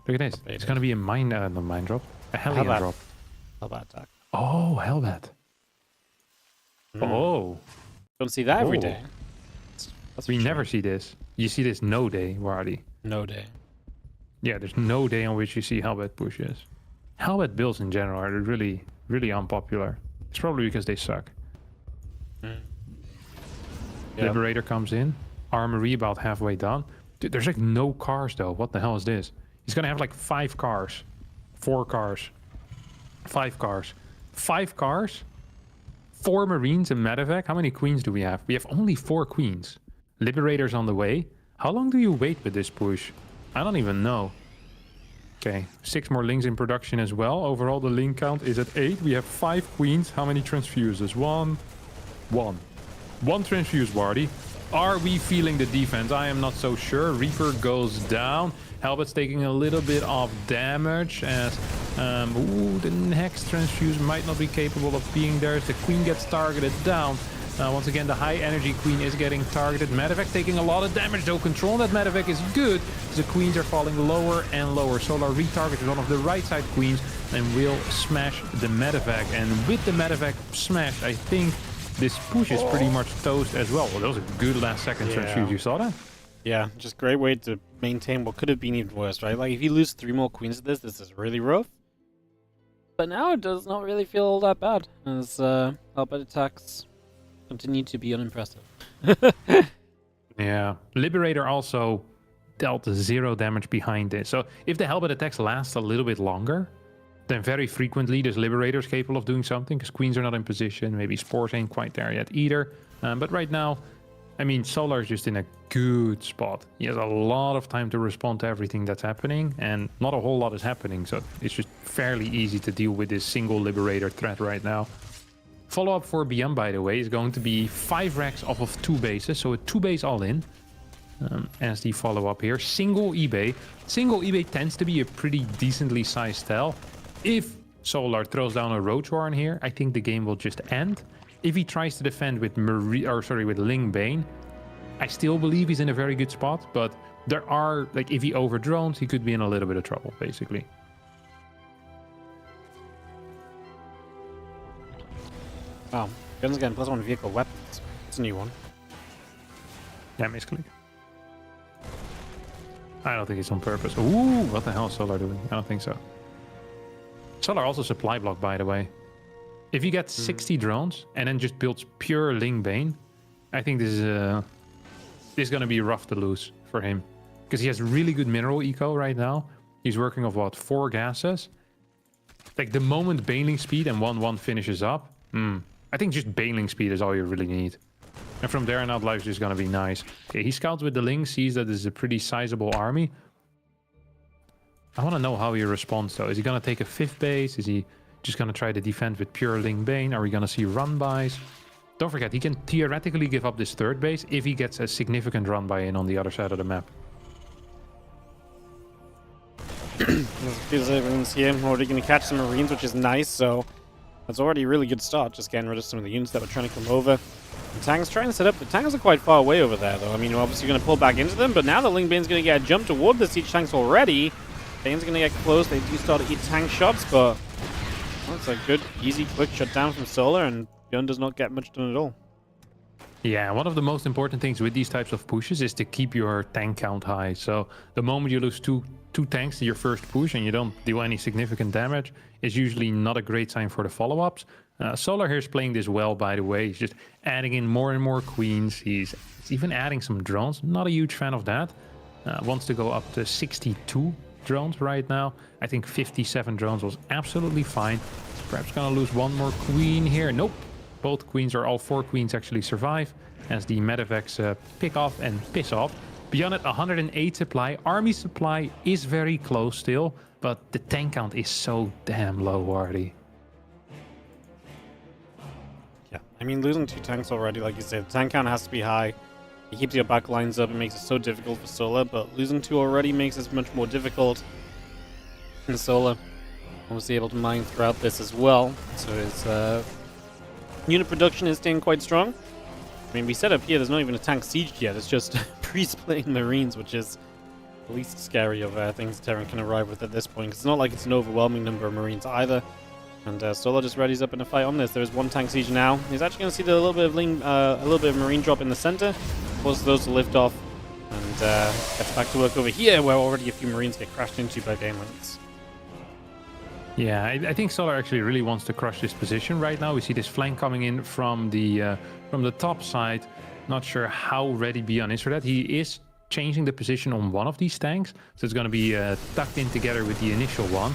Look at this. It's gonna be a mine, no mine drop. A Hellion drop. Hellbat attack. Oh, Hellbat. Oh. Don't see that every day. We never see this. You see this no day, Wardy. No day. Yeah, there's no day on which you see Hellbat pushes. Hellbat builds in general are really, really unpopular. It's probably because they suck. Yep. Liberator comes in. Armory about halfway done. Dude, there's like no cars though. What the hell is this? He's gonna have like 5 cars. 4 cars. 5 cars. 5 cars? 4 Marines and Medevac? How many queens do we have? We have only 4 queens. Liberator's on the way. How long do you wait with this push? I don't even know. Okay, 6 more Lings in production as well. Overall, the Ling count is at 8. We have 5 queens. How many transfuses? 1. 1 transfuse, Wardy. Are we feeling the defense? I am not so sure. Reaper goes down. Hellbat's taking a little bit of damage as the next transfuse might not be capable of being there. The queen gets targeted down. Once again, the high energy queen is getting targeted. Medevac taking a lot of damage, though control on that Medevac is good. The queens are falling lower and lower. Solar retargets one of the right side queens and will smash the Medevac. And with the Medevac smashed, I think this push is pretty much toast as well. Well, that was a good last second transfuse. You saw that? Yeah, just great way to maintain what could have been even worse, right? Like, if you lose 3 more queens of this is really rough. But now it does not really feel all that bad, as Hellbat attacks continue to be unimpressive. Yeah. Liberator also dealt 0 damage behind it. So if the Hellbat attacks last a little bit longer, then very frequently this Liberator is capable of doing something, because queens are not in position. Maybe Spores ain't quite there yet either. But right now, I mean, Solar is just in a good spot. He has a lot of time to respond to everything that's happening, and not a whole lot is happening. So it's just fairly easy to deal with this single Liberator threat right now. Follow-up for Byun, by the way, is going to be 5 racks off of 2 bases. So a 2 base all-in as the follow-up here. Single eBay. Single eBay tends to be a pretty decently sized tell. If Solar throws down a Roach Warren here, I think the game will just end. If he tries to defend with with Ling Bane, I still believe he's in a very good spot, but there are, like, if he overdrones, he could be in a little bit of trouble, basically. Wow, Gun's getting +1 vehicle weapons. It's a new one. Yeah, misclick. I don't think it's on purpose. Ooh, what the hell is Solar doing? I don't think so. Solar also supply block, by the way. If you get 60 drones and then just builds pure Ling Bane, I think this is going to be rough to lose for him. Because he has really good mineral eco right now. He's working off, what, 4 gases? Like, the moment Baneling speed and 1-1 finishes up, I think just Baneling speed is all you really need. And from there on out, life's just gonna be nice. Okay, he scouts with the Ling, sees that this is a pretty sizable army. I want to know how he responds though. Is he gonna take a 5th base? Is he just gonna try to defend with pure Ling Bane? Are we gonna see run-bys? Don't forget, he can theoretically give up this 3rd base if he gets a significant run-by in on the other side of the map. There's everyone's here. Already going to catch some Marines, which is nice, so that's already a really good start. Just getting rid of some of the units that were trying to come over. The tanks trying to set up. The tanks are quite far away over there, though. I mean, we're obviously going to pull back into them, but now the Ling Bane's going to get a jump toward the siege tanks already. Bane's going to get close. They do start to eat tank shots, but that's a good, easy, quick shutdown from Solar, and Byun does not get much done at all. Yeah, one of the most important things with these types of pushes is to keep your tank count high. So the moment you lose two tanks to your first push and you don't do any significant damage, is usually not a great sign for the follow-ups. Solar here is playing this well, by the way. He's just adding in more and more queens. He's even adding some drones. Not a huge fan of that. Wants to go up to 62 drones right now. I think 57 drones was absolutely fine. He's perhaps gonna lose one more queen here. Nope. Both queens, or all 4 queens, actually survive as the medevacs pick off and piss off. Beyond it, 108 supply. Army supply is very close still, but the tank count is so damn low, Wardy. Yeah, I mean, losing 2 tanks already, like you said, the tank count has to be high. It keeps your back lines up, it makes it so difficult for Solar, but losing 2 already makes it much more difficult. And Solar obviously able to mine throughout this as well, so his unit production is staying quite strong. I mean, we set up here, there's not even a tank sieged yet, it's just pre-splitting Marines, which is the least scary of things Terran can arrive with at this point. It's not like it's an overwhelming number of Marines either. And Solar just readies up in a fight on this. There's 1 tank siege now. He's actually going to see a little bit of Marine drop in the center, forces those to lift off, and gets back to work over here, where already a few Marines get crashed into by Banelings. Yeah, I think Solar actually really wants to crush this position right now. We see this flank coming in from the top side. Not sure how ready Byun is for that. He is changing the position on one of these tanks, so it's going to be tucked in together with the initial one.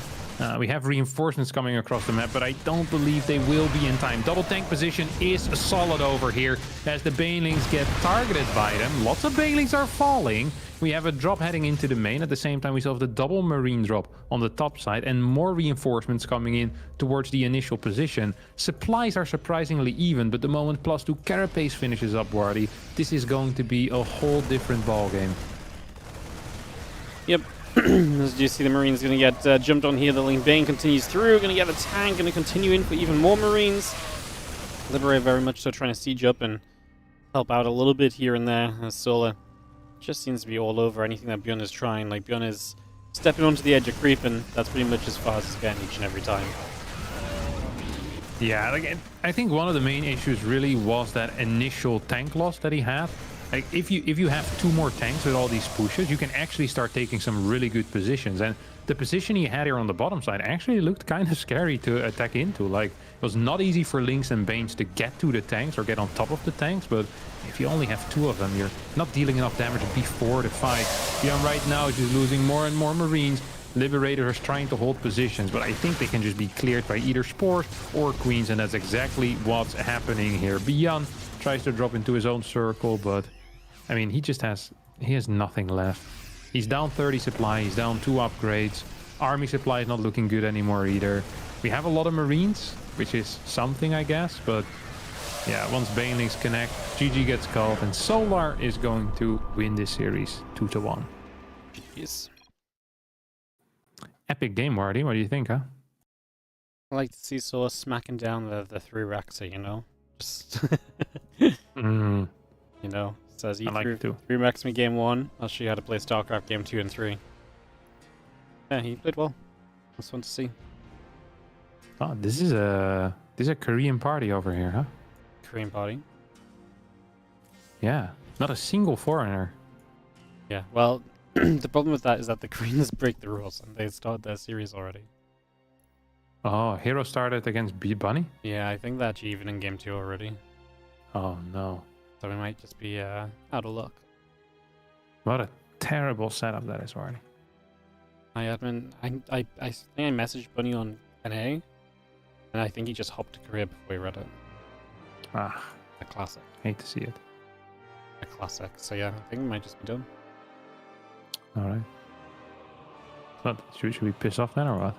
We have reinforcements coming across the map, but I don't believe they will be in time. Double tank position is solid over here as the Banelings get targeted by them. Lots of Banelings are falling. We have a drop heading into the main. At the same time, we still have the double Marine drop on the top side and more reinforcements coming in towards the initial position. Supplies are surprisingly even, but the moment +2 Carapace finishes up, Wardy, this is going to be a whole different ballgame. Yep. As you see, the Marines going to get jumped on here. The Ling Bane continues through. Going to get a tank. Going to continue in for even more Marines. Liberate very much so trying to siege up and help out a little bit here and there. As Solar just seems to be all over anything that Byun is trying. Like, Byun is stepping onto the edge of creep, and that's pretty much as far as it's getting each and every time. Yeah, like, I think one of the main issues really was that initial tank loss that he had. Like, if you have 2 more tanks with all these pushes, you can actually start taking some really good positions. And the position he had here on the bottom side actually looked kind of scary to attack into. Like, it was not easy for Lings and Banes to get to the tanks or get on top of the tanks, but if you only have 2 of them, you're not dealing enough damage before the fight. Byun right now is just losing more and more Marines. Liberators are trying to hold positions, but I think they can just be cleared by either Spores or Queens, and that's exactly what's happening here. Byun tries to drop into his own circle, but I mean, he has nothing left. He's down 30 supply, he's down 2 upgrades. Army supply is not looking good anymore either. We have a lot of Marines, which is something, I guess, but yeah, once Banelings connect, GG gets called, and Solar is going to win this series 2-1. Jeez. Epic game, Wardy. What do you think, huh? I like to see Solar smacking down the 3 Raxa, you know? Just, you know, says he I like it too. 3 Raxa me game 1. I'll show you how to play Starcraft game 2 and 3. Yeah, he played well. That's fun to see. Oh, this is a Korean party over here, huh? Korean party. Yeah, not a single foreigner. Yeah, well, the problem with that is that the Koreans break the rules and they started their series already. Oh, Hero started against Bunny? Yeah, I think that's even in game 2 already. Oh no. So we might just be out of luck. What a terrible setup that is, Wardy. I think I messaged Bunny on NA, and I think he just hopped to Korea before he read it. Ah, A classic. Hate to see it. A classic. So yeah, I think it might just be done. All right. But should we piss off then or what?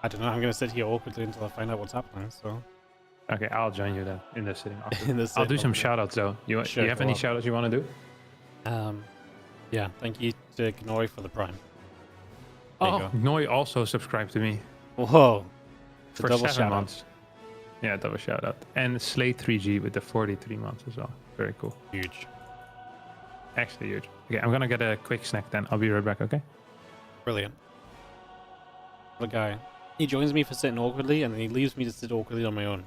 I don't know. I'm gonna sit here awkwardly until I find out what's happening. So Okay, I'll join you then in the sitting. in the I'll do sit, some okay. shout outs though. You Sure, have go any on. shout outs you want to do? Yeah. Thank you to Gnori for the prime. There you Oh, go. Noi also subscribed to me Whoa. It's a for double 7 shout out. months. Yeah, double shout out. And Slay3G with the 43 months as well. Very cool. Huge. Actually huge. Okay, I'm gonna get a quick snack then. I'll be right back, okay? Brilliant. The guy. He joins me for sitting awkwardly, and then he leaves me to sit awkwardly on my own.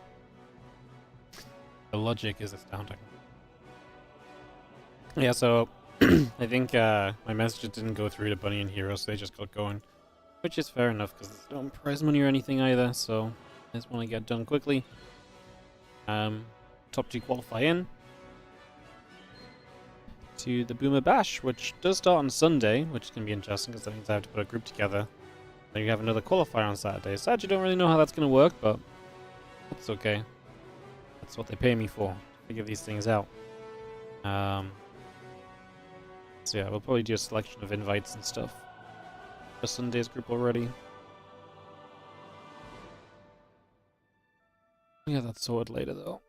The logic is astounding. Yeah, so I think my messages didn't go through to Bunny and Hero, so they just got going. Which is fair enough, because there's no prize money or anything either, so I just want to get done quickly. Top 2 qualify in to the Boomer Bash, which does start on Sunday, which is going to be interesting, because that means I have to put a group together. Then you have another qualifier on Saturday. So I actually don't really know how that's going to work, but that's okay. That's what they pay me for, to figure these things out. So yeah, we'll probably do a selection of invites and stuff for Sunday's group already. Yeah, that's sorted later though.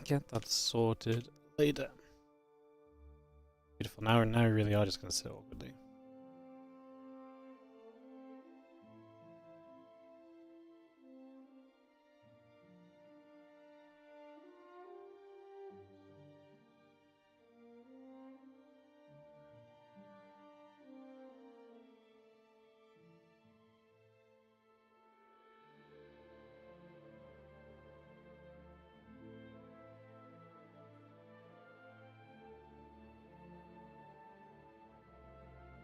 Get that sorted later. Beautiful. Now we really are just gonna sit awkwardly.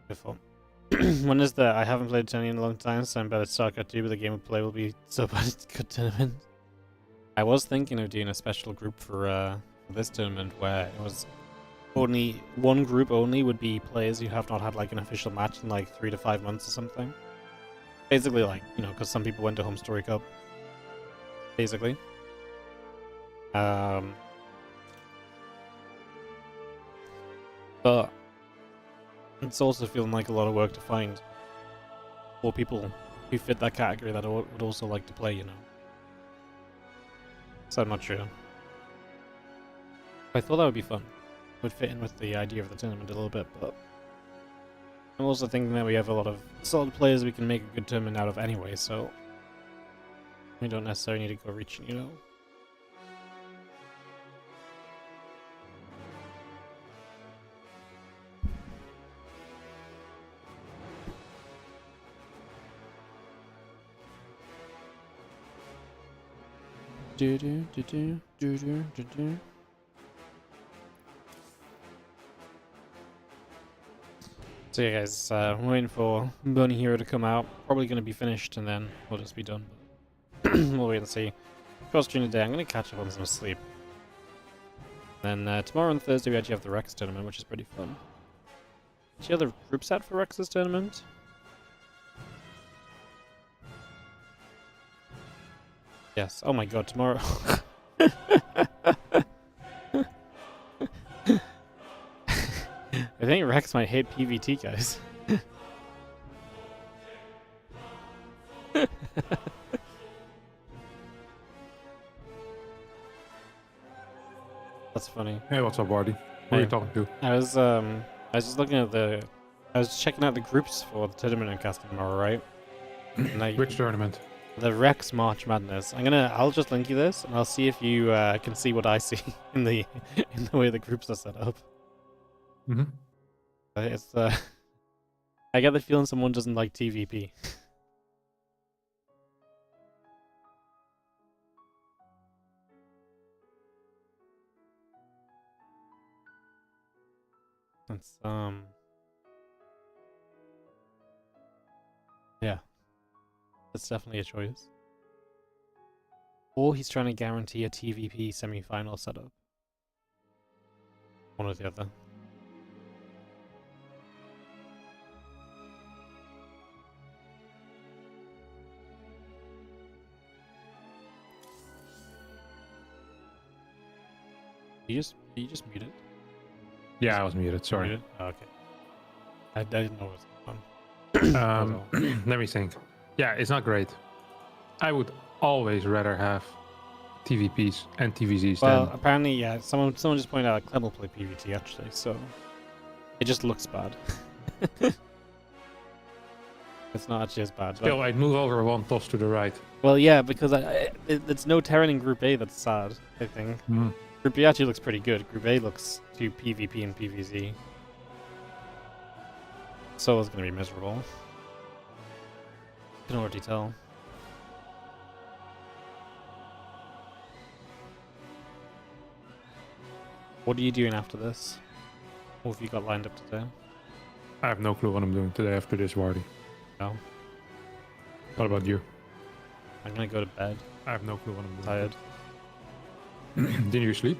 Beautiful. When is that? I haven't played Tony in a long time, so I'm bad at Starcraft 2, but the game of play will be so bad it's a good tournament. I was thinking of doing a special group for this tournament where it was only one group only would be players who have not had like an official match in like 3 to 5 months or something. Basically, like, you know, because some people went to Home Story Cup. Basically. But it's also feeling like a lot of work to find 4 people who fit that category that would also like to play, you know. So I'm not sure. I thought that would be fun. Would fit in with the idea of the tournament a little bit, but I'm also thinking that we have a lot of solid players we can make a good tournament out of anyway, so we don't necessarily need to go reaching, you know. Do do do do do do do do. So yeah, guys, I'm waiting for Bunny Hero to come out. Probably going to be finished, and then we'll just be done. We'll wait and see. Of course, during the day, I'm going to catch up on some sleep. Then tomorrow and Thursday, we actually have the Rex tournament, which is pretty fun. Do you have the group set for Rex's tournament? Yes. Oh my god, tomorrow. I think Rex might hate PVT, guys. That's funny. Hey, what's up, Wardy? Who are you talking to? I was just looking at I was checking out the groups for the tournament in cast tomorrow, right? And Which tournament? The Rex March Madness. I'll just link you this, and I'll see if you can see what I see in the way the groups are set up. Mm-hmm. It's I get the feeling someone doesn't like TVP. It's yeah, that's definitely a choice. Or he's trying to guarantee a TVP semi-final setup. One or the other. you just muted? Yeah, I was muted. Sorry. Muted? Oh, okay. I didn't know it was on. Let me think. Yeah, it's not great. I would always rather have TVPs and TVZs Well, than... apparently, yeah. Someone just pointed out Clem will play PvT actually, so it just looks bad. It's not actually as bad. Still, I'd move over one toss to the right. Well, yeah, because it's no Terran in Group A that's sad, I think. Group B actually looks pretty good. Group A looks to PvP and PvZ. Solo's gonna be miserable. Can already tell. What are you doing after this? What have you got lined up today? I have no clue what I'm doing today after this, Wardy. No. What about you? I'm gonna go to bed. I have no clue what I'm doing. Tired. Didn't you sleep?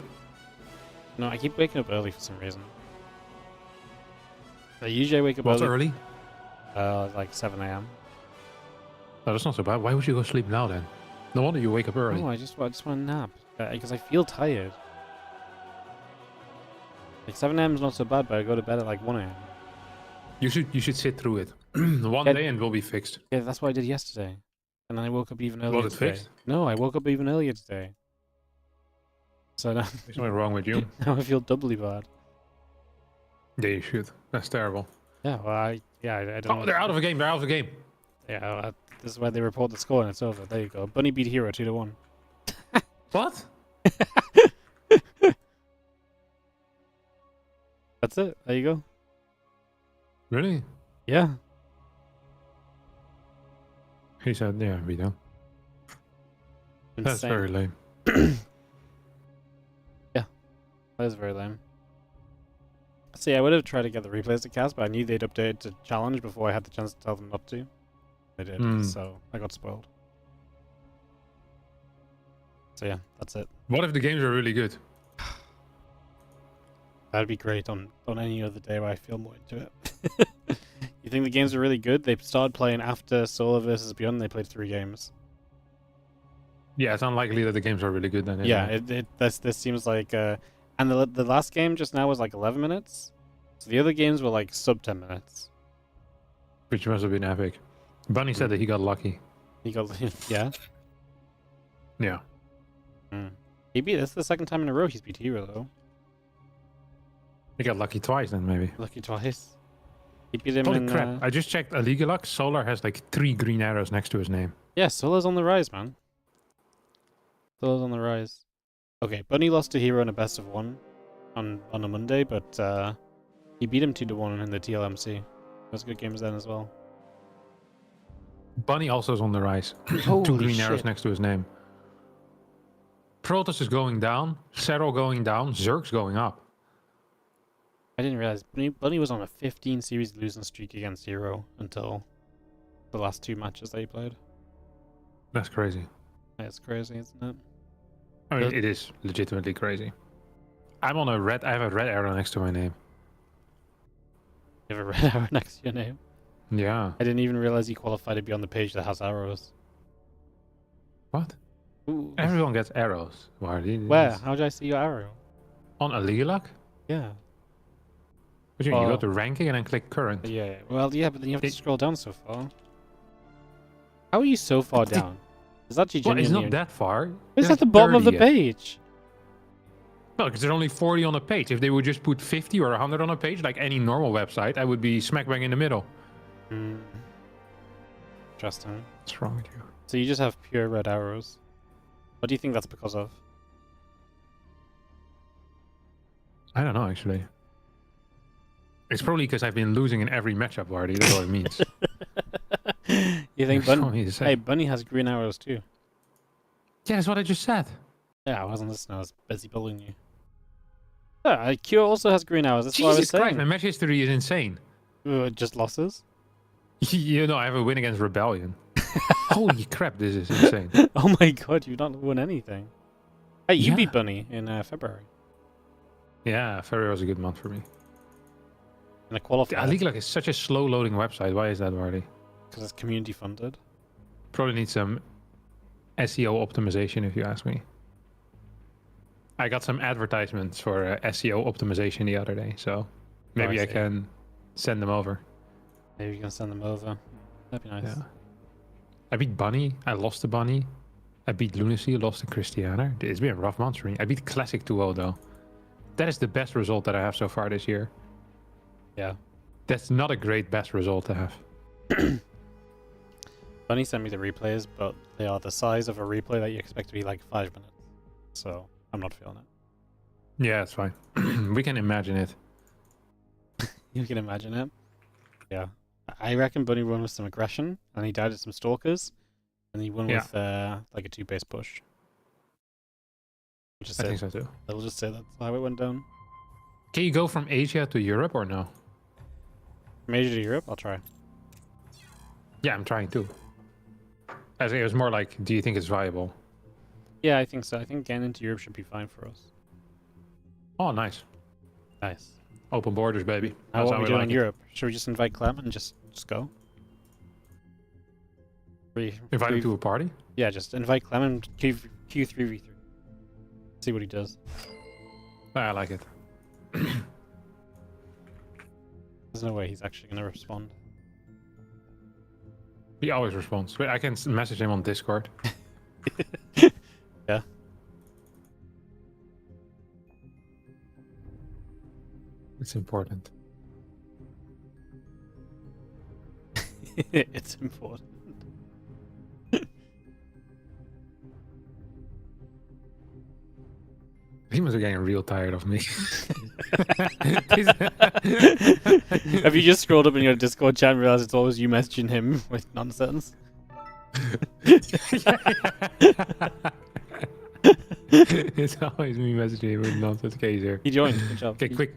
No, I keep waking up early for some reason. Usually I wake up What's early? like 7 a.m. No, that's not so bad. Why would you go sleep now then? No wonder you wake up early. No, I just want to nap because I feel tired. Like 7 a.m. is not so bad, but I go to bed at like 1 a.m. You should sit through it. One day and it will be fixed. Yeah, that's what I did yesterday. And then I woke up even earlier Was it today. fixed? No, I woke up even earlier today. So now, There's something wrong with you. now I feel doubly bad. Yeah, you should. That's terrible. Yeah, well, I don't Oh, know. they're out of the game. They're out of the game. Yeah, this is why they report the score and it's over. There you go. Bunny beat Hero 2-1. What? That's it. There you go. Really? Yeah. He said, yeah, we don't. That's Insane. very lame. Yeah. That is very lame. See, I would have tried to get the replays to cast, but I knew they'd update to challenge before I had the chance to tell them not to. They did, so I got spoiled. So yeah, that's it. What if the games are really good? That'd be great on any other day where I feel more into it. You think the games are really good? They started playing after Solar versus Byun. They played 3 games. Yeah, it's unlikely that the games are really good then. Yeah, this seems like and the last game just now was like 11 minutes. So the other games were like sub 10 minutes. Which must have been epic. Bunny said that he got lucky. He got yeah. Yeah. He beat. That's the second time in a row he's beat Hero though. He got lucky twice then maybe. Lucky twice. He beat him Holy in. crap! I just checked Aligalac. Solar has like 3 green arrows next to his name. Yeah, Solar's on the rise, man. Solar's on the rise. Okay, Bunny lost to Hero in a best of 1 on a Monday, but he beat him 2-1 in the TLMC. Those good games then as well. Bunny also is on the rise. 2 Holy green arrows shit. next to his name. Protoss is going down. Serral going down. Zerg's going up. I didn't realize Bunny was on a 15 series losing streak against Hero until the last 2 matches that he played. That's crazy. That's crazy, isn't it? I mean, it is legitimately crazy. I'm on a red. I have a red arrow next to my name. You have a red arrow next to your name. Yeah. I didn't even realize you qualified to be on the page that has arrows. What? Ooh. Everyone gets arrows. Where? How did I see your arrow? On Aligalac? Yeah. What do you mean? You go to ranking and then click current. Yeah. Well, yeah, but then you have to scroll down so far. How are you so far down? Is that Well, it's genuinely? not that far. It's There's at the bottom of the 30 yet. page. No, because there's only 40 on a page. If they would just put 50 or 100 on a page, like any normal website, I would be smack bang in the middle. Interesting. What's wrong with you? So you just have pure red arrows. What do you think that's because of? I don't know, actually. It's probably because I've been losing in every matchup already. That's what it means. You think That's Bunny? funny to say. Hey, Bunny has green arrows too. Yeah, that's what I just said. Yeah, I wasn't listening. I was busy bullying you. Yeah, Cure also has green arrows. That's what I was Jesus Christ, saying. my match history is insane. Just losses. You know, I have a win against Rebellion. Holy crap, this is insane. Oh my god, you've not won anything. Hey, you Yeah. beat Bunny in February Yeah, February was a good month for me. in a qualifier Aligalac is such a slow loading website. Why is that, Wardy? because it's community funded. Probably needs some SEO optimization, if you ask me. I got some advertisements for SEO optimization the other day, so maybe I see. can send them over. Maybe you can send them over. That'd be nice. Yeah. I beat Bunny. I lost to Bunny. I beat Lunacy. Lost to Christiana. It's been a rough month for me. I beat Classic 2-0 though. That is the best result that I have so far this year. Yeah. That's not a great best result to have. Bunny sent me the replays, but they are the size of a replay that you expect to be like 5 minutes. So I'm not feeling it. Yeah, it's fine. We can imagine it. You can imagine it. Yeah. I reckon Bunny won with some aggression, and he died at some stalkers, and he won with like a 2-base push. I think so too. I'll just say that's how it went down. Can you go from Asia to Europe or no? From Asia to Europe, I'll try. Yeah, I'm trying to. I think it was more like, do you think it's viable? Yeah, I think so. I think getting into Europe should be fine for us. Oh, nice. Nice. Open borders, baby. How are we doing like in it. Europe? Should we just invite Clem and just go? Invite him to a party? Yeah, just invite Clem and Q3v3. See what he does. I like it. There's no way he's actually going to respond. He always responds. Wait, I can message him on Discord. Yeah. It's important. It's important. He must be getting real tired of me. Have you just scrolled up in your Discord chat and realized it's always you messaging him with nonsense? It's always me messaging him with nonsense. Okay, here. He joined. Good job. Okay, quick.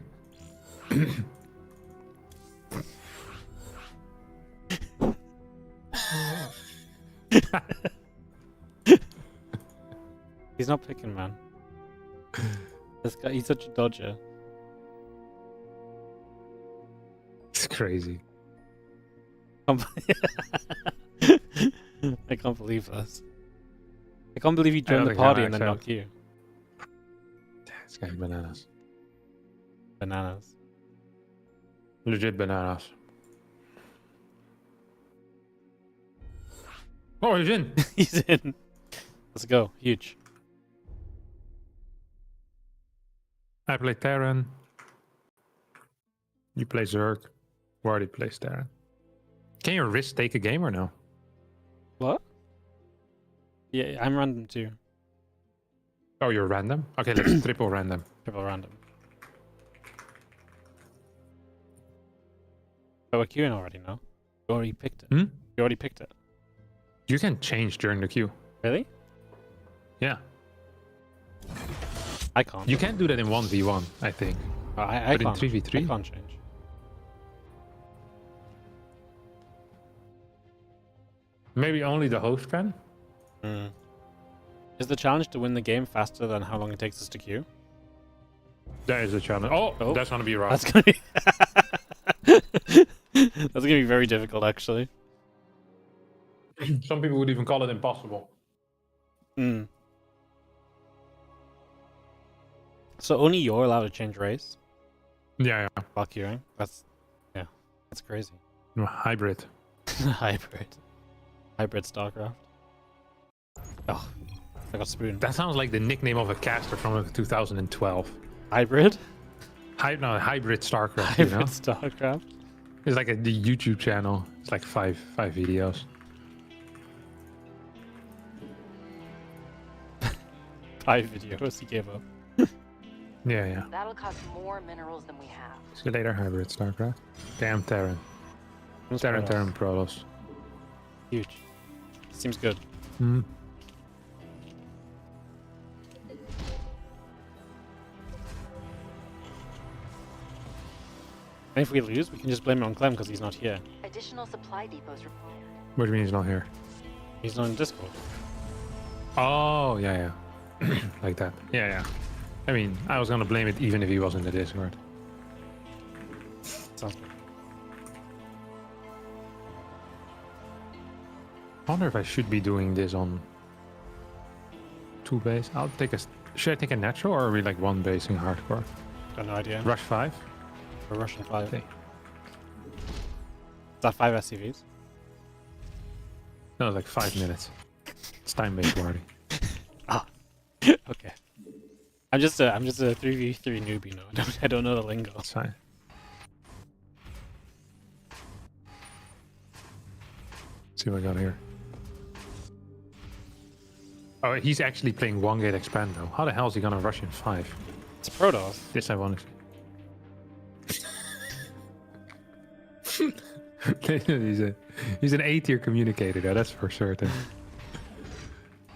He's not picking, man. This guy, he's such a dodger. It's crazy. I can't believe this. I can't believe he joined the party and then knocked you. This guy's bananas. Bananas. Legit bananas. Oh, he's in. He's in. Let's go. Huge. I play Terran. You play Zerg. Wardy plays Terran. Can you risk take a game or no? What? Yeah, I'm random too. Oh, you're random? Okay, let's triple random. Triple random. Oh, we're queuing already, no? You already picked it. Hmm? You already picked it. You can change during the queue. Really? Yeah. I can't. You can do that in 1v1, I think. I But can't. in 3v3? I can't change. Maybe only the host can? Mm. Is the challenge to win the game faster than how long it takes us to queue? That is the challenge. Oh, that's gonna be rough. That's gonna be that's gonna be very difficult, actually. Some people would even call it impossible. Hmm. So only you're allowed to change race Yeah. while queuing? That's crazy. Hybrid. Hybrid Starcraft. Oh, I got spoon. That sounds like the nickname of a caster from 2012. Hybrid? Hybrid Starcraft. Hybrid You know? Starcraft. It's like the YouTube channel. It's like five videos. 5 videos, he gave up. Yeah. That'll cost more minerals than we have. See you later, Hybrid Starcraft. Damn Terran. Terran Protoss. Huge. Seems good. Hmm. And if we lose, we can just blame it on Clem because he's not here. Additional supply depots required. What do you mean he's not here? He's not in Discord. Oh, yeah. Like that. Yeah. I mean, I was gonna blame it even if he was in the Discord. Sounds good. I wonder if I should be doing this on 2 base. I'll take a Should I take a natural or are we like one base in hardcore? Got no idea. Rush 5? We're rushing 5. Okay. Is that 5 SCVs? No, like 5 minutes. It's time-based already. Okay. I'm just a 3v3 newbie now. I don't know the lingo. That's fine. Let's see what I got here. Oh, he's actually playing 1 gate expand though. How the hell is he gonna rush in 5? It's Protoss. This I want to he's an A-tier communicator though, that's for certain.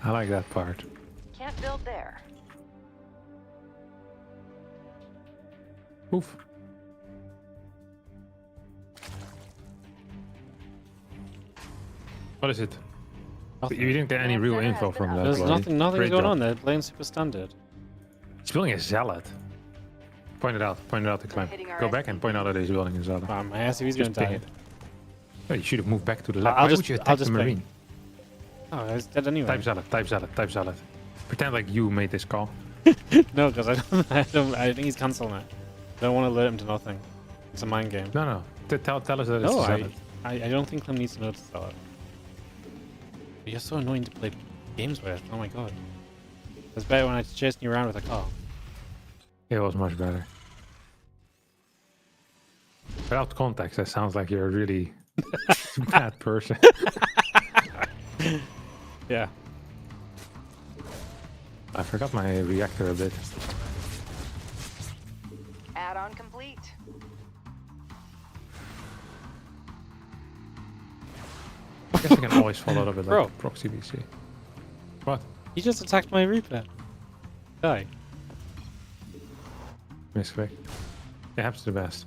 I like that part. Can't build there. Oof. What is it? Nothing. You didn't get any real info from that. There's bloody. nothing's Great going job. on there. Playing super standard. He's building a zealot. Point it out to climb. Go back and point out that he's building a zealot. Wow, my SCV's Just gonna ping die. it. Oh, you should have moved back to the left. I'll Why just- would you I'll attack just the ping. marine? Oh, it's dead anyway. Type zealot, type zealot, type zealot. Pretend like you made this call. No, because I think he's cancelling it. I don't want to alert him to nothing. It's a mind game. No. Tell us that it's No, a zealot. I don't think Clem needs to notice that. You're so annoying to play games with. Oh my god. It's better when I chasing you around with a car. It was much better. Without context, that sounds like you're a really bad person. Yeah. I forgot my reactor a bit. Add-on complete. I guess I can always follow it up with like Bro. proxy VC. What? He just attacked my Reaper. Die. Misclick. It happens to the best.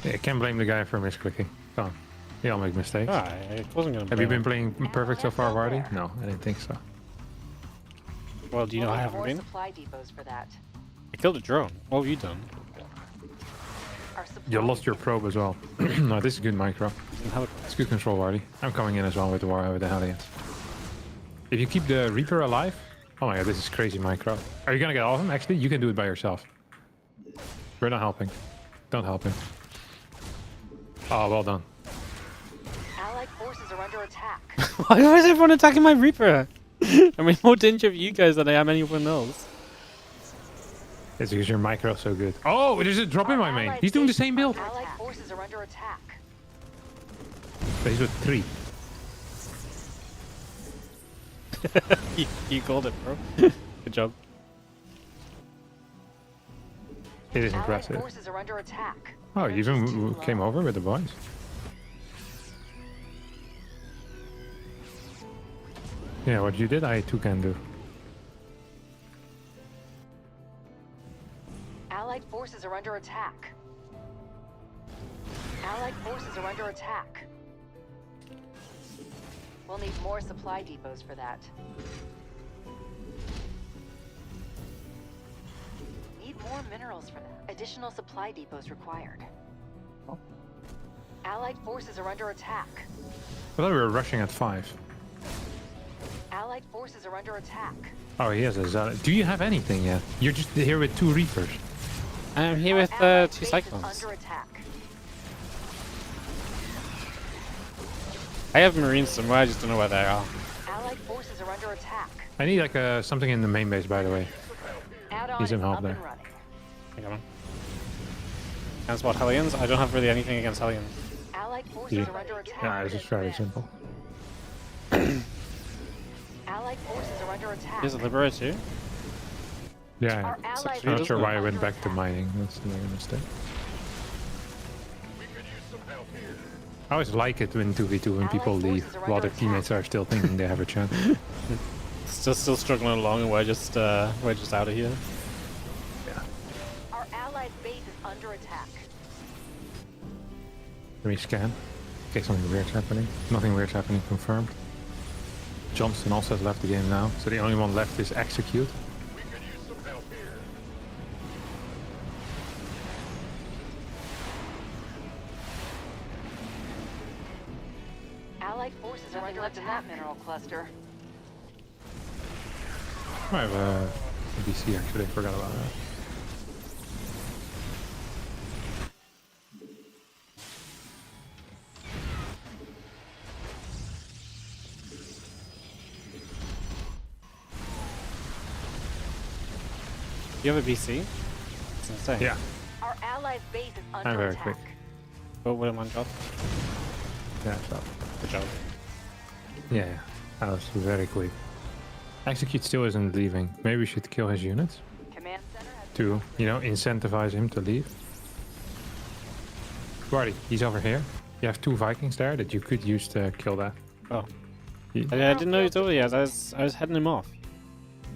Yeah, I can't blame the guy for misclicking. Come on. We all make mistakes. Ah, I wasn't gonna. Have you blame been him. playing perfect so far, Wardy? No, I didn't think so. Well, do you know We'll I need haven't more been? supply depots for that. I killed a drone. What have you done? Our supply You lost your depots- probe as well. No, this is good micro. It's good control, Wardy. I'm coming in as well with the Hellions. If you keep the Reaper alive... Oh my god, this is crazy micro. Are you gonna get off him? Actually, you can do it by yourself. We're not helping. Don't help him. Oh, well done. Allied forces are under attack. Why is everyone attacking my Reaper? I'm in more danger of you guys than I am anyone else. It's because your micro's so good. Oh, there's a drop in Our my main. allied He's doing the base- same build. Allied forces are under attack. But he's with 3. You called it, bro. Good job. It is Allied impressive. forces are under attack. Oh, you Energy's too even came low. over with the boys. Yeah, what you did, I too can do. Allied forces are under attack. Allied forces are under attack. We'll need more supply depots for that. Need more minerals for that. Additional supply depots required. Allied forces are under attack. I thought we were rushing at 5. Allied forces are under attack. Oh, he has a zealot. Do you have anything yet? You're just here with 2 Reapers. I'm here with Allied 2 base is Cyclones. under attack. I have Marines somewhere, I just don't know where they are. Allied forces are under attack. I need like something in the main base, by the way. Add-on Need some is help up there. and running. Hang on. Can I spot Hellions? I don't have really anything against Hellions. Allied forces Yeah. are under attack. Yeah, this is fairly simple. Allied forces are under attack. Here's a Liberator too. Yeah, Our allied I'm not base sure is why I went under back to attack. mining. That's the mistake. I always like it when 2v2 when people Allied leave forces are while under their teammates are still thinking they have a chance. Still struggling along, and we're just out of here. Our allied base is under attack. Let me scan. In case something weird's happening. Nothing weird's happening, confirmed. Johnson also has left the game now, so the only one left is Execute. Allied forces are under attack. In that mineral cluster. I have BC actually, I forgot about that. You have a BC? It's insane. Yeah. Our allies' base is I'm under very attack. quick. Oh, what am I drop? Yeah, so. Good job. Yeah, that was very quick. Execute still isn't leaving. Maybe we should kill his units Command center has to, you know, incentivize him to leave. Wardy, he's over here. You have 2 Vikings there that you could use to kill that. Oh. He- I didn't know he was over yet. I was heading him off.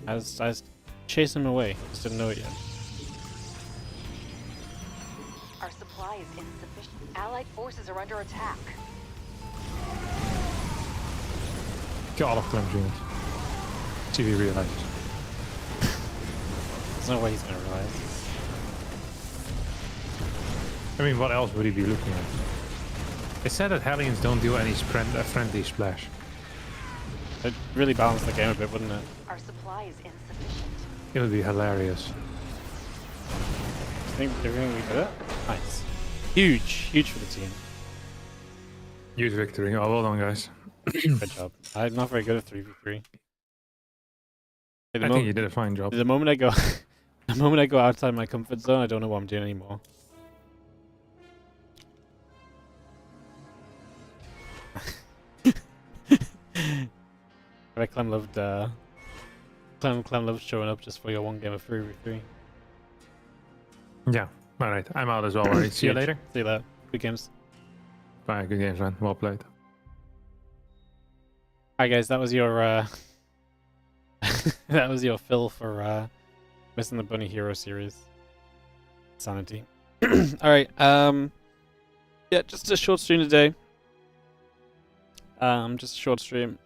I was chasing him away. Just didn't know it yet. Our supply is insufficient. Allied forces are under attack. Kill all of Clem's units. See if he realizes. There's no way he's gonna realize. I mean, what else would he be looking at? It's said that Hellions don't do any friendly splash. It'd really balance the game a bit, wouldn't it? Our supply is insufficient. It would be hilarious. Do you think we did it? Nice. Huge for the team. Huge victory. Oh, well done, guys. Good job. I'm not very good at 3v3. I think you did a fine job. The moment I go, the moment I go outside my comfort zone, I don't know what I'm doing anymore. I bet Clem loved Clem loved showing up just for your one game of 3v3. Yeah. All right. I'm out as well. Alright. See you Huge. later. See you later. Good games. Bye. Good games, man. Well played. Hi guys, that was your that was your fill for missing the Bunny Hero series. Sanity. Alright, yeah, just a short stream today. Just a short stream.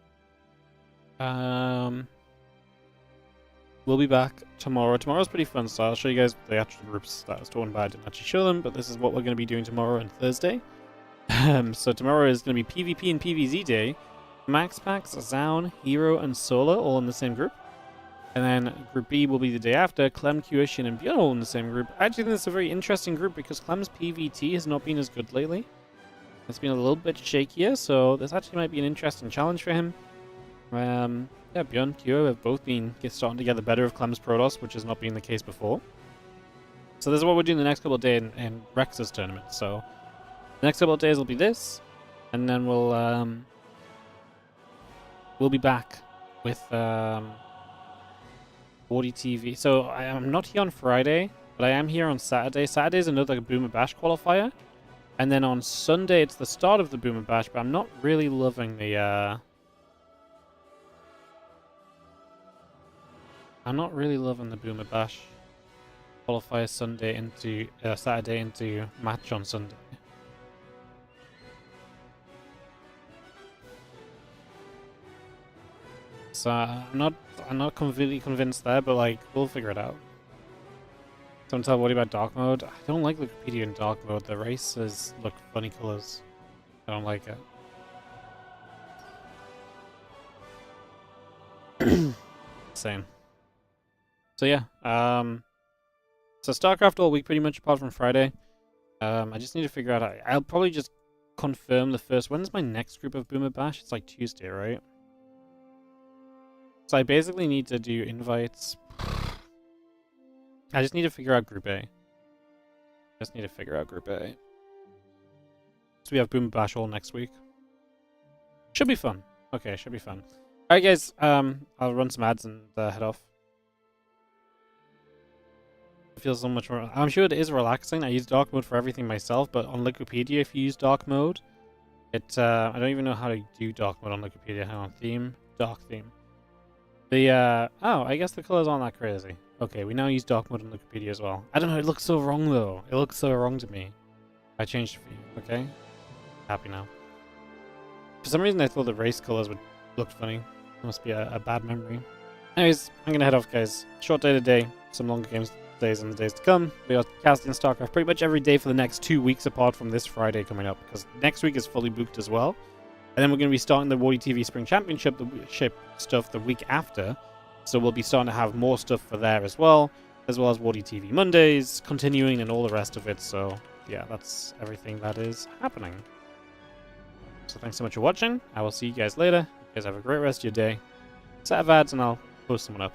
We'll be back tomorrow. Tomorrow's pretty fun, so I'll show you guys the actual groups that I was talking about. I didn't actually show them, but this is what we're going to be doing tomorrow and Thursday. So tomorrow is going to be PvP and PvZ day. Max Packs, Zaun, Hero, and Solar all in the same group. And then Group B will be the day after. Clem, Q-Ishin, and Byun all in the same group. I actually think it's a very interesting group because Clem's PvT has not been as good lately. It's been a little bit shakier, so this actually might be an interesting challenge for him. Yeah, Byun, Q have both been starting to get the better of Clem's Protoss, which has not been the case before. So this is what we're doing the next couple of days in Rex's tournament. So the next couple of days will be this, and then we'll be back with Warditv. So I'm not here on Friday, but I am here on Saturday. Saturday is another Boomer Bash qualifier, and then on Sunday it's the start of the Boomer Bash. But I'm not really loving the Boomer Bash qualifier Sunday into Saturday into match on Sunday. So I'm not completely convinced there, but like we'll figure it out. Don't tell what about dark mode. I don't like Wikipedia in dark mode. The races look funny colors. I don't like it. Same. So yeah, so Starcraft all week pretty much apart from Friday. I just need to figure out. I'll probably just confirm the first. When's my next group of Boomer Bash? It's like Tuesday, right? So I basically need to do invites. I just need to figure out Group A. So we have Boomer Bash all next week. Should be fun. Okay, should be fun. Alright guys, I'll run some ads and head off. It feels so much more... I'm sure it is relaxing. I use dark mode for everything myself, but on Wikipedia if you use dark mode, it I don't even know how to do dark mode on Wikipedia. Hang on, theme, dark theme. The oh, I guess the colors aren't that crazy. Okay, we now use dark mode on Wikipedia as well. I don't know, it looks so wrong though. It looks so wrong to me. I changed it for you, okay? Happy now. For some reason I thought the race colors would look funny. It must be a bad memory. Anyways, I'm gonna head off guys. Short day today, some longer games days in the days to come. We are casting Starcraft pretty much every day for the next 2 weeks apart from this Friday coming up, because next week is fully booked as well. And then we're going to be starting the Warditv Spring Championship stuff the week after. So we'll be starting to have more stuff for there as well as Warditv Mondays, continuing and all the rest of it. So yeah, that's everything that is happening. So thanks so much for watching. I will see you guys later. You guys have a great rest of your day. Set of ads and I'll post someone up.